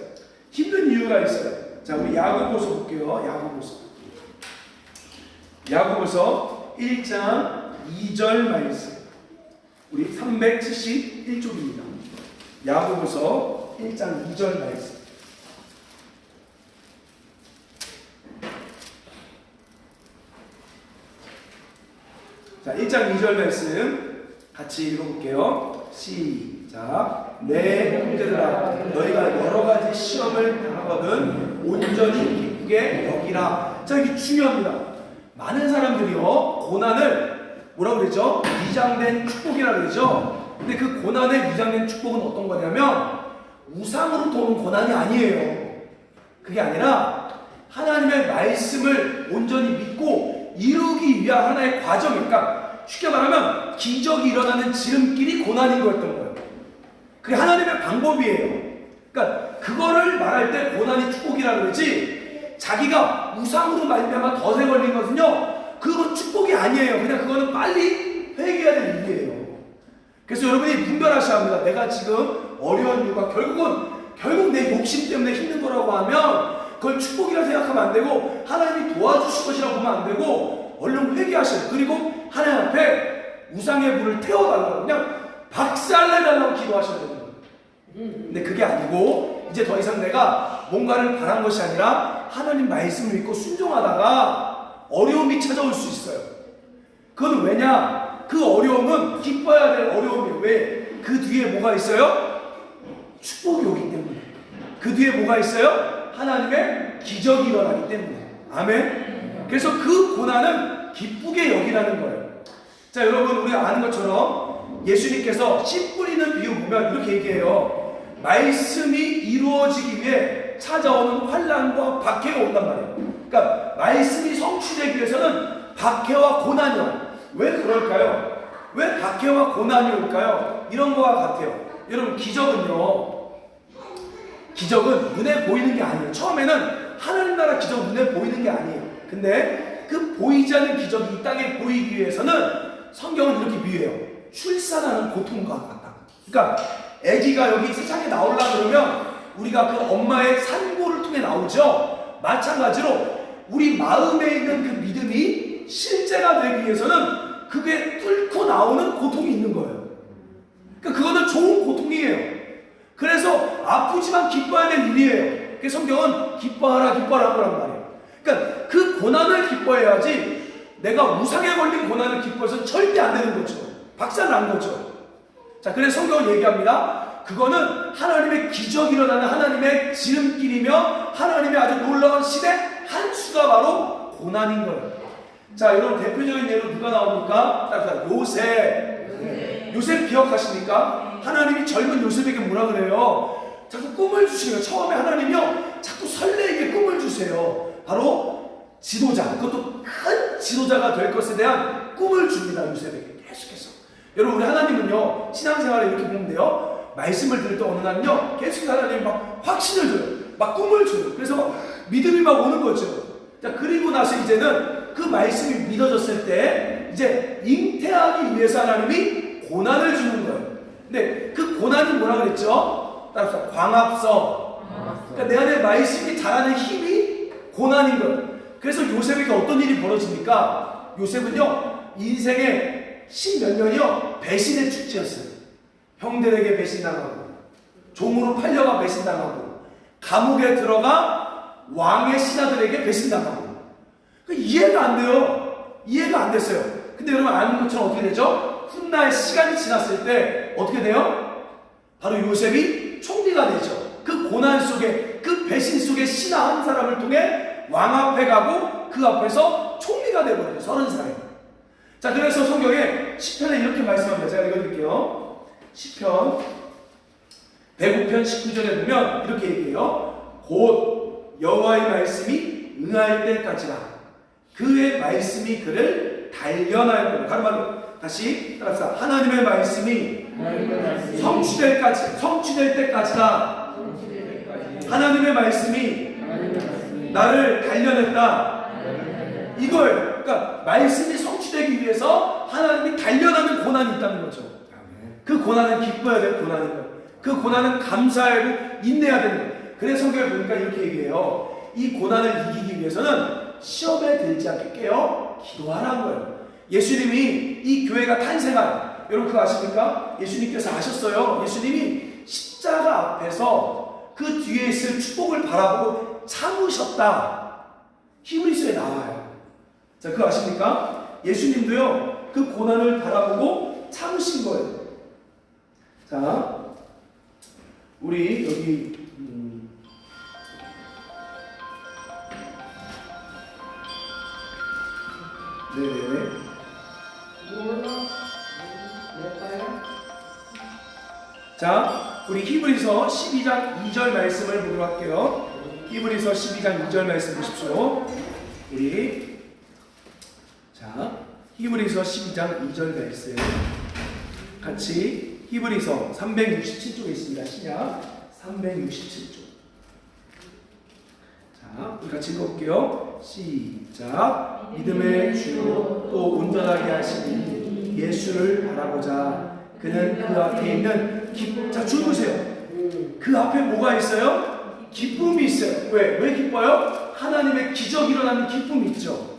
힘든 이유가 있어요. 자, 우리 야고보서 볼게요. 야고보서 1장 2절 말씀. 우리 371쪽입니다. 야고보서 1장 2절 말씀. 자, 1장 2절 말씀 같이 읽어볼게요. 시작. 내 형제들아 너희가 여러 가지 시험을 당하거든 온전히 기쁘게 여기라. 자, 이게 중요합니다. 많은 사람들이요 고난을 뭐라고 그러죠? 위장된 축복이라고 그러죠. 근데 그 고난의 위장된 축복은 어떤 거냐면 우상으로 도는 고난이 아니에요. 그게 아니라 하나님의 말씀을 온전히 믿고 이루기 위한 하나의 과정이니까 쉽게 말하면 기적이 일어나는 지름길이 고난인 거였던 거예요. 그게 하나님의 방법이에요. 그러니까 그거를 말할 때 고난이 축복이라고 그러지 자기가 우상으로 말미암아 덫에 걸린 것은요 그건 축복이 아니에요. 그냥 그거는 빨리 회개해야 될 일이에요. 그래서 여러분이 분별하셔야 합니다. 내가 지금 어려운 이유가 결국 내 욕심 때문에 힘든 거라고 하면 그걸 축복이라 생각하면 안 되고 하나님이 도와주실 것이라고 보면 안 되고 얼른 회개하셔야 돼요. 그리고 하나님 앞에 우상의 불을 태워달라고 그냥 박살내달라고 기도하셔야 되는 거예요. 근데 그게 아니고 이제 더 이상 내가 뭔가를 바란 것이 아니라 하나님 말씀을 믿고 순종하다가 어려움이 찾아올 수 있어요. 그건 왜냐? 그 어려움은 기뻐야 될 어려움이에요. 왜? 그 뒤에 뭐가 있어요? 축복이 오기 때문에. 그 뒤에 뭐가 있어요? 하나님의 기적이 일어나기 때문에. 아멘. 그래서 그 고난은 기쁘게 여기라는 거예요. 자, 여러분 우리가 아는 것처럼 예수님께서 씨 뿌리는 비유 보면 이렇게 얘기해요. 말씀이 이루어지기 위해 찾아오는 환난과 박해가 온단 말이에요. 그러니까 말씀이 성취되기 위해서는 박해와 고난이 와요. 왜 그럴까요? 왜 박해와 고난이 올까요? 이런 거와 같아요. 여러분 기적은 눈에 보이는 게 아니에요. 처음에는 하나님 나라 기적은 눈에 보이는 게 아니에요. 근데 그 보이지 않는 기적이 이 땅에 보이기 위해서는 성경은 이렇게 비유해요. 출산하는 고통과 같다. 그러니까 아기가 여기 세상에 나오려고 그러면 우리가 그 엄마의 산고를 통해 나오죠. 마찬가지로 우리 마음에 있는 그 믿음이 실제가 되기 위해서는 그게 뚫고 나오는 고통이 있는 거예요. 그러니까 그거는 좋은 고통이에요. 그래서 아프지만 기뻐야 될 일이에요. 그래서 성경은 기뻐하라 기뻐하라 한 거란 말이에요. 그러니까 그 고난을 기뻐해야지 내가 우상에 걸린 고난을 기뻐해서는 절대 안 되는 거죠. 박살난 거죠. 자, 그래서 성경은 얘기합니다. 그거는 하나님의 기적이 일어나는 하나님의 지름길이며 하나님의 아주 놀라운 신의 한 수가 바로 고난인 거예요. 자, 여러분 대표적인 예로 누가 나옵니까? 따라서 요셉 기억하십니까? 하나님이 젊은 요셉에게 뭐라 그래요? 자꾸 꿈을 주시네요. 처음에 하나님이요 자꾸 설레게 꿈을 주세요. 바로 지도자, 그것도 큰 지도자가 될 것에 대한 꿈을 줍니다. 요셉에게 계속해서. 여러분 우리 하나님은요 신앙생활에 이렇게 보면 돼요. 말씀을 들을 때 어느 날은요 계속 하나님이 막 확신을 줘요. 막 꿈을 줘요. 그래서 막 믿음이 막 오는 거죠. 자, 그리고 나서 이제는 그 말씀이 믿어졌을 때 이제 잉태하기 위해서 하나님이 고난을 주는 거예요. 근데 그 고난이 뭐라 그랬죠? 따라서 광합성. 그러니까 내 안에 말씀이 자라는 힘이 고난인 거예요. 그래서 요셉에게 어떤 일이 벌어집니까? 요셉은요 인생의 10몇 년이요 배신의 축제였어요. 형들에게 배신당하고 종으로 팔려가 배신당하고 감옥에 들어가 왕의 신하들에게 배신당하고 이해가 안 돼요. 이해가 안 됐어요. 근데 여러분 아는 것처럼 어떻게 되죠? 훗날 시간이 지났을 때 어떻게 돼요? 바로 요셉이 총리가 되죠. 그 고난 속에 그 배신 속에 신하 한 사람을 통해 왕 앞에 가고 그 앞에서 총리가 되버려요. 30살에. 자, 그래서 성경에 시편에 이렇게 말씀합니다. 제가 읽어드릴게요. 시편 105편 19절에 보면 이렇게 얘기해요. 곧 여호와의 말씀이 응할 때까지라 그의 말씀이 그를 단련할 거라. 가로말로 다시 따라서 하나님의 말씀이 성취될 때까지다. 하나님의 말씀이 나를 단련했다. 이걸 그러니까 말씀이 성취되기 위해서 하나님이 단련하는 고난이 있다는 거죠. 그 고난은 기뻐야 될 고난인 거예요. 그 고난은 감사하고 인내해야 되는 거예요. 그래서 성경을 보니까 이렇게 얘기해요. 이 고난을 이기기 위해서는 시험에 들지 않게 깨어 기도하라는 거예요. 예수님이 이 교회가 탄생한 여러분 그거 아십니까? 예수님께서 아셨어요. 예수님이 십자가 앞에서 그 뒤에 있을 축복을 바라보고 참으셨다. 히브리서에 나와요. 자, 그거 아십니까? 예수님도요 그 고난을 바라보고 참으신 거예요. 자, 우리 여기 네네네. 자, 우리 히브리서 12장 2절 말씀을 보도록 할게요. 히브리서 12장 2절 말씀 보십시오. 우리 자, 히브리서 12장 2절 말씀 같이 히브리서 367쪽에 있습니다. 신약 367쪽. 자, 우리 같이 읽어볼게요. 시작. 믿음의 주로 또 온전하게 하시니 예수를 바라보자. 그는 그 앞에 있는 자, 줄 보세요. 그 앞에 뭐가 있어요? 기쁨이 있어요. 왜 기뻐요? 하나님의 기적이 일어나는 기쁨이 있죠.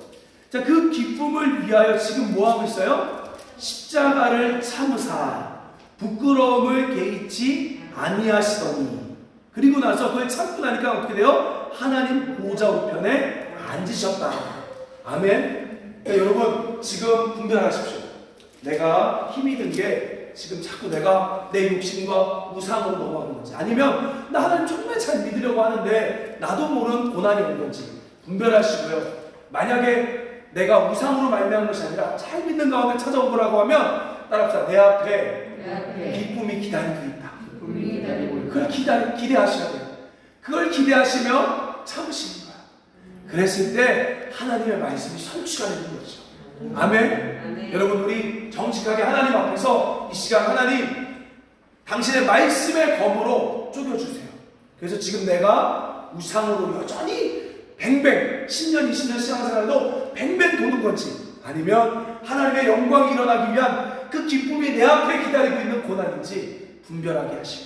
자, 그 기쁨을 위하여 지금 뭐 하고 있어요? 십자가를 참으사 부끄러움을 개의치 아니하시더니 그리고 나서 그걸 참고 나니까 어떻게 돼요? 하나님 보좌 우편에 앉으셨다. 아멘. 그러니까 여러분 지금 분별하십시오. 내가 힘이 든 게 지금 자꾸 내가 내 욕심과 우상으로 넘어가는 건지 아니면 나 하나님 정말 잘 믿으려고 하는데 나도 모르는 고난이 온 건지 분별하시고요. 만약에 내가 우상으로 말미암은 것이 아니라 잘 믿는 가운데 찾아온 거라고 하면 따라합시다. 내 앞에 기쁨이 기다리고 있다. 그걸 기대하셔야 돼요. 그걸 기대하시며 참으시는 거야. 그랬을 때 하나님의 말씀이 성취가 되는 거죠. 아멘. 여러분 우리 정직하게 하나님 앞에서 이 시간 하나님 당신의 말씀의 검으로 쪼개주세요. 그래서 지금 내가 우상으로 여전히 뱅뱅 10년 20년 신앙생활에도 뱅뱅 도는 건지 아니면 하나님의 영광이 일어나기 위한 그 기쁨이 내 앞에 기다리고 있는 고난인지 분별하게 하시고,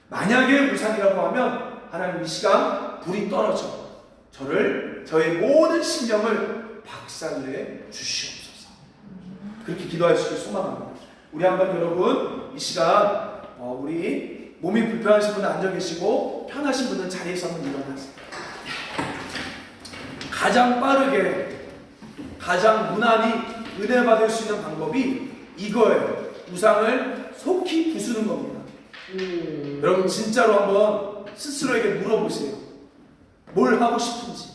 만약에 우상이라고 하면 하나님 이 시간 불이 떨어져 저의 모든 심령을 박살내 주시옵소서. 그렇게 기도할 수 있길 소망합니다. 우리 한번 여러분 이 시간 우리 몸이 불편하신 분은 앉아 계시고 편하신 분은 자리에서 한번 일어나세요. 가장 빠르게 가장 무난히 은혜 받을 수 있는 방법이 이거예요. 우상을 속히 부수는 겁니다. 여러분 진짜로 한번 스스로에게 물어보세요. 뭘 하고 싶은지.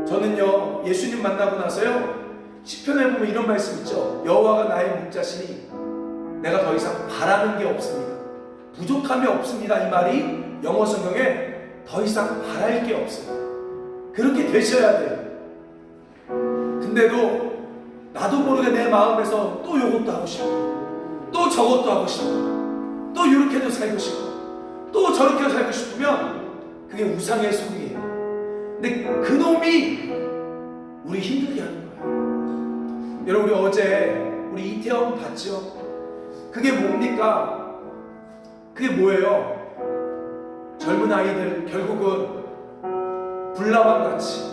저는요 예수님 만나고 나서요 시편에 보면 이런 말씀 있죠. 여호와가 나의 목자시니 내가 더 이상 바라는 게 없습니다. 부족함이 없습니다. 이 말이 영어 성경에 더 이상 바랄 게 없어요. 그렇게 되셔야 돼요. 근데도 나도 모르게 내 마음에서 또 요것도 하고 싶고 또 저것도 하고 싶고 또 이렇게도 살고 싶고 또 저렇게 살고 싶으면 그게 우상의 소리예요. 근데 그놈이 우리 힘들게 하는 거예요. 여러분 우리 어제 우리 이태원 봤죠? 그게 뭡니까? 그게 뭐예요? 젊은 아이들 결국은 불나방같이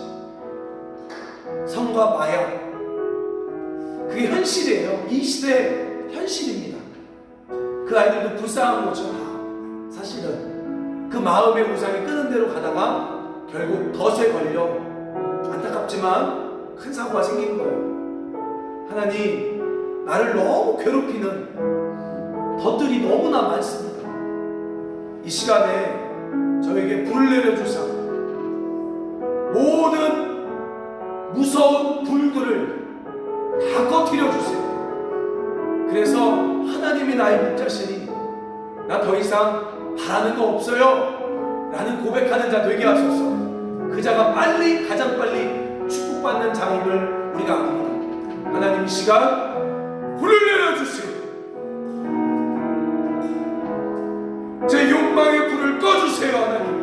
성과 마약, 그게 현실이에요. 이 시대의 현실입니다. 그 아이들도 불쌍한 거죠. 사실은 그 마음의 우상이 끄는 대로 가다가 결국 덫에 걸려 안타깝지만 큰 사고가 생긴 거예요. 하나님, 나를 너무 괴롭히는 덫들이 너무나 많습니다. 이 시간에 저에게 불을 내려주사 모든 무서운 불들을 다 꺼뜨려 주세요. 그래서 하나님이 나의 목자시니 나 더 이상 바라는 거 없어요 라는 고백하는 자 되게 하소서. 그 자가 가장 빨리 축복받는 자임을 우리가 압니다. 하나님 이 시간 불을 내려주세요. 제 욕망의 불을 꺼주세요. 하나님,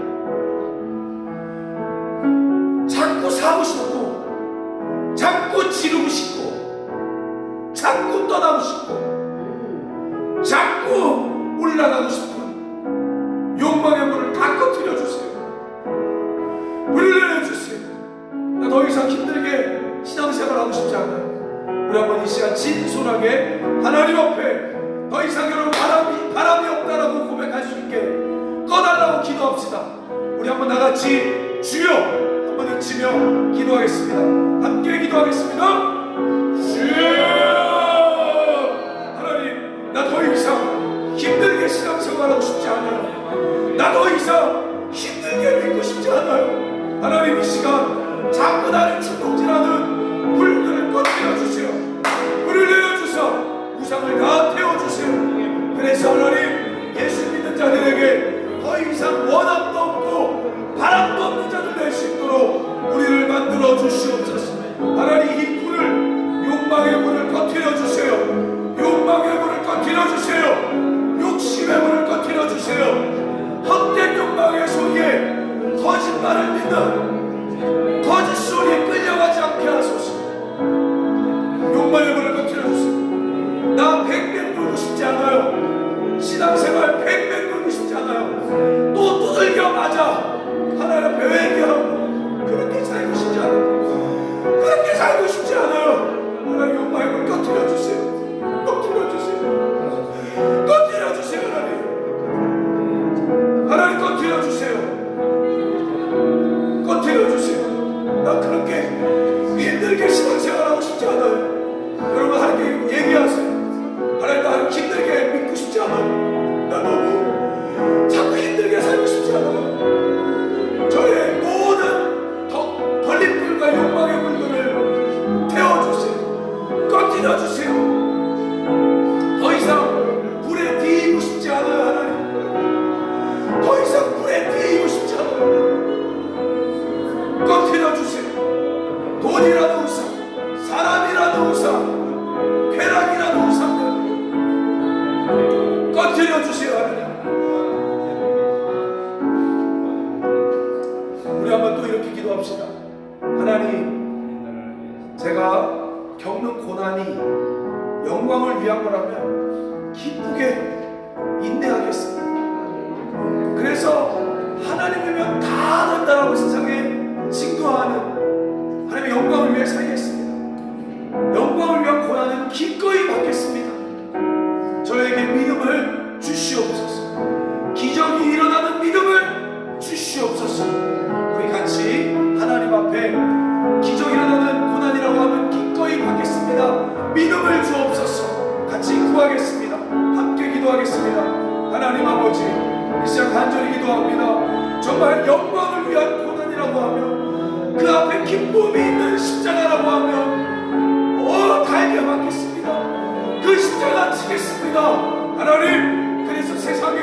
자꾸 사고 싶고 자꾸 지르고 싶고 자꾸 떠나고 싶고 자꾸 올라가고 싶은 욕망의 불을 다 꺼뜨려 주세요. 불을 내려주세요. 나 더 이상 힘들게 신앙생활하고 싶지 않아요. 우리 한번 이 시간 진솔하게 하나님 앞에 더 이상 여러분 바람이 없다라고 고백할 수 있게 꺼달라고 기도합시다. 우리 한번 나같이 주여 한번 외치며 기도하겠습니다. 함께 기도하겠습니다. 주여, 하나님, 나 더 이상 힘들게 신앙생활하고 싶지 않아요. 나 더 이상 힘들게 믿고 싶지 않아요. 하나님 이 시간 자꾸 나를 충동질하는 불들을 꺼뜨려 주세요. 불을 내려주셔 우상을 다 태워주세요. 그래서 하나님, 예수 믿는 자들에게 더 이상 원함도 없고 바람도 없는 자들 될 수 있도록 우리를 만들어 주시옵소서. 하나님 이 불을, 욕망의 불을 꺼뜨려 주세요. 욕망의 불을 꺼뜨려 주세요. 욕심의 불을 꺼뜨려 주세요. 헛된 욕망의 소리에 거짓말을 믿는 거짓 소리에 끌려가지 않게 하소서. 욕망의 불을 꺼뜨려 주세요. 나 뱅뱅 돌고 싶지 않아요. 신앙생활 뱅뱅 돌고 싶지 않아요. 또 두들겨 맞아 하나님 앞에 회개하고 그렇게 살고 싶지 않아요. 그렇게 살고 싶지 않아요. 하나님 욕망의 불을 꺼뜨려 주세요. 꺼뜨려 주세요. 꺼뜨려 주세요. 하나님 꺼뜨려 주세요. 꺼뜨려 주세요. 나 그렇게 힘들게 신앙생활하고 싶지 않아요. 여러분 하나님께 얘기하세요. 하나님, 나 힘들게 믿고 싶지 않아요. 나 너무 자꾸 힘들게 살고 싶지 않아요. 저의 모든 걸림돌과 욕망의 물들을 태워주세요. 꺼뜨려주세요. 더 이상 불에 뒤이고 싶지 않아요. 하나님, 더 이상 불에 뒤이고 싶지 않아요. 꺼뜨려주세요. 돈이라는 우상, 사람이라는 우상, 쾌락이라는 우상들 꺼뜨려주세요. 하나님, 우리 한번 또 이렇게 기도합시다. 하나님, 제가 겪는 고난이 영광 영광을 위한 거라면 기쁘게 인내하겠습니다. 그래서 하나님이면 다 된다라고 세상에 증거하는 하나님의 영광을 위해 살겠습니다. 영광을 위한 고난은 기꺼이 받겠습니다. 저에게 믿음을 주시옵소서. 기적이 일어나는 믿음을 주시옵소서. 우리 같이 하나님 앞에 기적이 일어나는 고난이라고 하면 기꺼이 받겠습니다. 믿음을 주옵소서. 같이 구하겠습니다. 함께 기도하겠습니다. 하나님 아버지, 이 시간 간절히 기도합니다. 정말 영광을 위한 고난이라고 하면, 그 앞에 기쁨이 있는 십자가라고 하면 달게 받겠습니다. 그 십자가 지겠습니다. 하나님, 그래서 세상에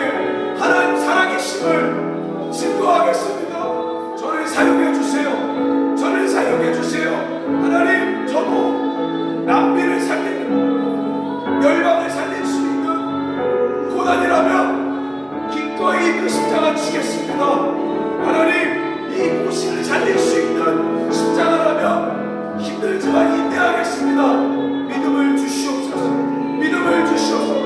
하나님 살아계심을 증거하겠습니다. 저를 사용해 주세요. 저를 사용해 주세요. 하나님, 저도 남비를 살리는, 멸망을 살릴 수 있는 고난이라면 기꺼이 그 십자가 지겠습니다. 하나님, 이 고시를 살릴 수 있는 십자가라면 힘들지만 인내하겠습니다. 믿음을 주시옵소서. 믿음을 주시옵소서.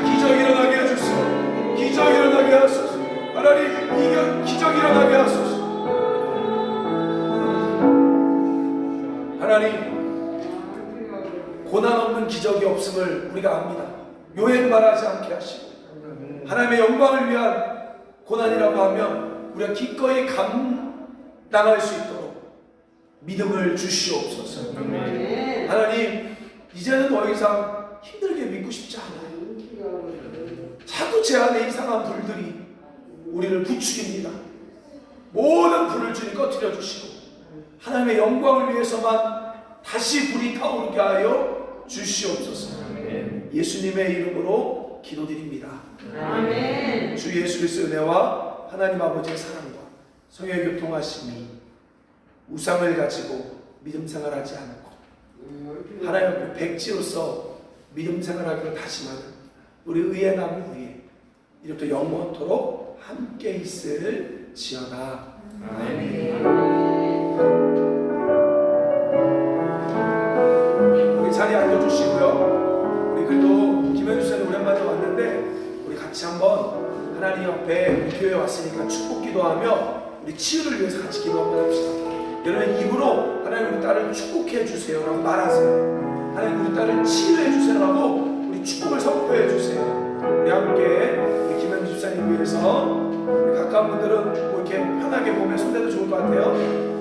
기적 일어나게 해주시오. 기적 일어나게 하소서. 하나님, 기적 일어나게 하소서. 하나님, 고난 없는 기적이 없음을 우리가 압니다. 요행말하지 않게 하시고, 하나님의 영광을 위한 고난이라고 하면 우리가 기꺼이 감당할 수 있도록 믿음을 주시옵소서. 하나님, 이제는 더 이상 힘들게 믿고 싶지 않아요. 자꾸 제 안에 이상한 불들이 우리를 부추깁니다. 모든 불을 주님 꺼뜨려 주시고 하나님의 영광을 위해서만 다시 불이 타오르게 하여 주시옵소서. 예수님의 이름으로 기도드립니다. 아멘. 주 예수 그리스도의 은혜와 하나님 아버지의 사랑과 성령의 교통하심이 우상을 가지고 믿음 생활하지 않고 하나님 앞에 백지로서 믿음 생활하기를 다짐하는 우리 의의 나무 위에 이렇게 영원토록 함께 있을지어다. 아멘. 우리 자리에 앉아주시고요. 우리 그래도 김현주 씨는 오랜만에 왔는데 우리 같이 한번 하나님 앞에 교회에 왔으니까 축복 기도하며 우리 치유를 위해서 같이 기도 한번 합시다. 여러분 입으로 하나님 우리 딸을 축복해 주세요 라고 말하세요. 하나님 우리 딸을 치유해 주세요 라고 우리 축복을 선포해 주세요. 우리 함께 우리 김현주 집사님 위해서 우리 가까운 분들은 뭐 이렇게 편하게 몸에 손대도 좋을 것 같아요.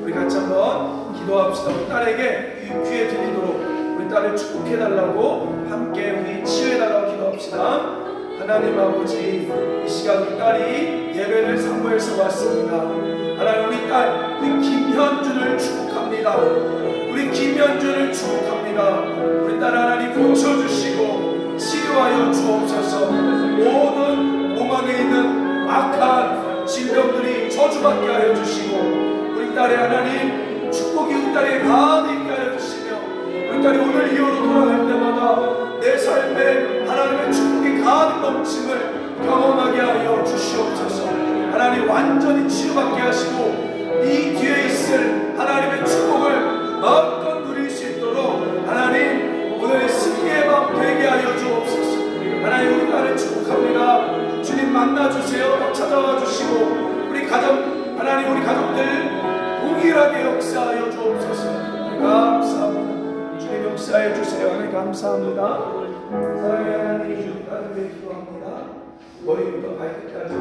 우리 같이 한번 기도합시다. 우리 딸에게 귀에 들리도록 우리 딸을 축복해 달라고 함께 우리 치유해 달라고 기도합시다. 하나님 아버지, 이 시간 우리 딸이 예배를 사모해서 왔습니다. 하나님 우리 딸, 우리 김현준을 축복합니다. 우리 김현준을 축복합니다. 우리 딸 하나님 고쳐주시고 치료하여 주옵소서. 모든 몸 안에 있는 악한 질병들이 저주받게 하여 주시고 우리 딸의 하나님 축복이 우리 딸에게 가득 있게 하여 주시며 우리 딸이 오늘 이후로 돌아갈 때마다 내 삶에 하나님의 축복이 가득 넘침을 경험하게 하여 주시옵소서. 하나님 완전히 치유받게 하시고 이 뒤에 있을 하나님의 축복을 마음껏 누릴 수 있도록 하나님 오늘 승리의 밤 되게 하여 주옵소서. 하나님 우리 딸을 축복합니다. 주님 만나주세요. 찾아와 주시고 우리 가족 하나님 우리 가족들 동일하게 역사하여 주옵소서. 감사합니다. 주님 역사해 주세요. 하나님 감사합니다. 사랑의 하나님 주님 가족을 기도합니다. 머리부터 발끝까지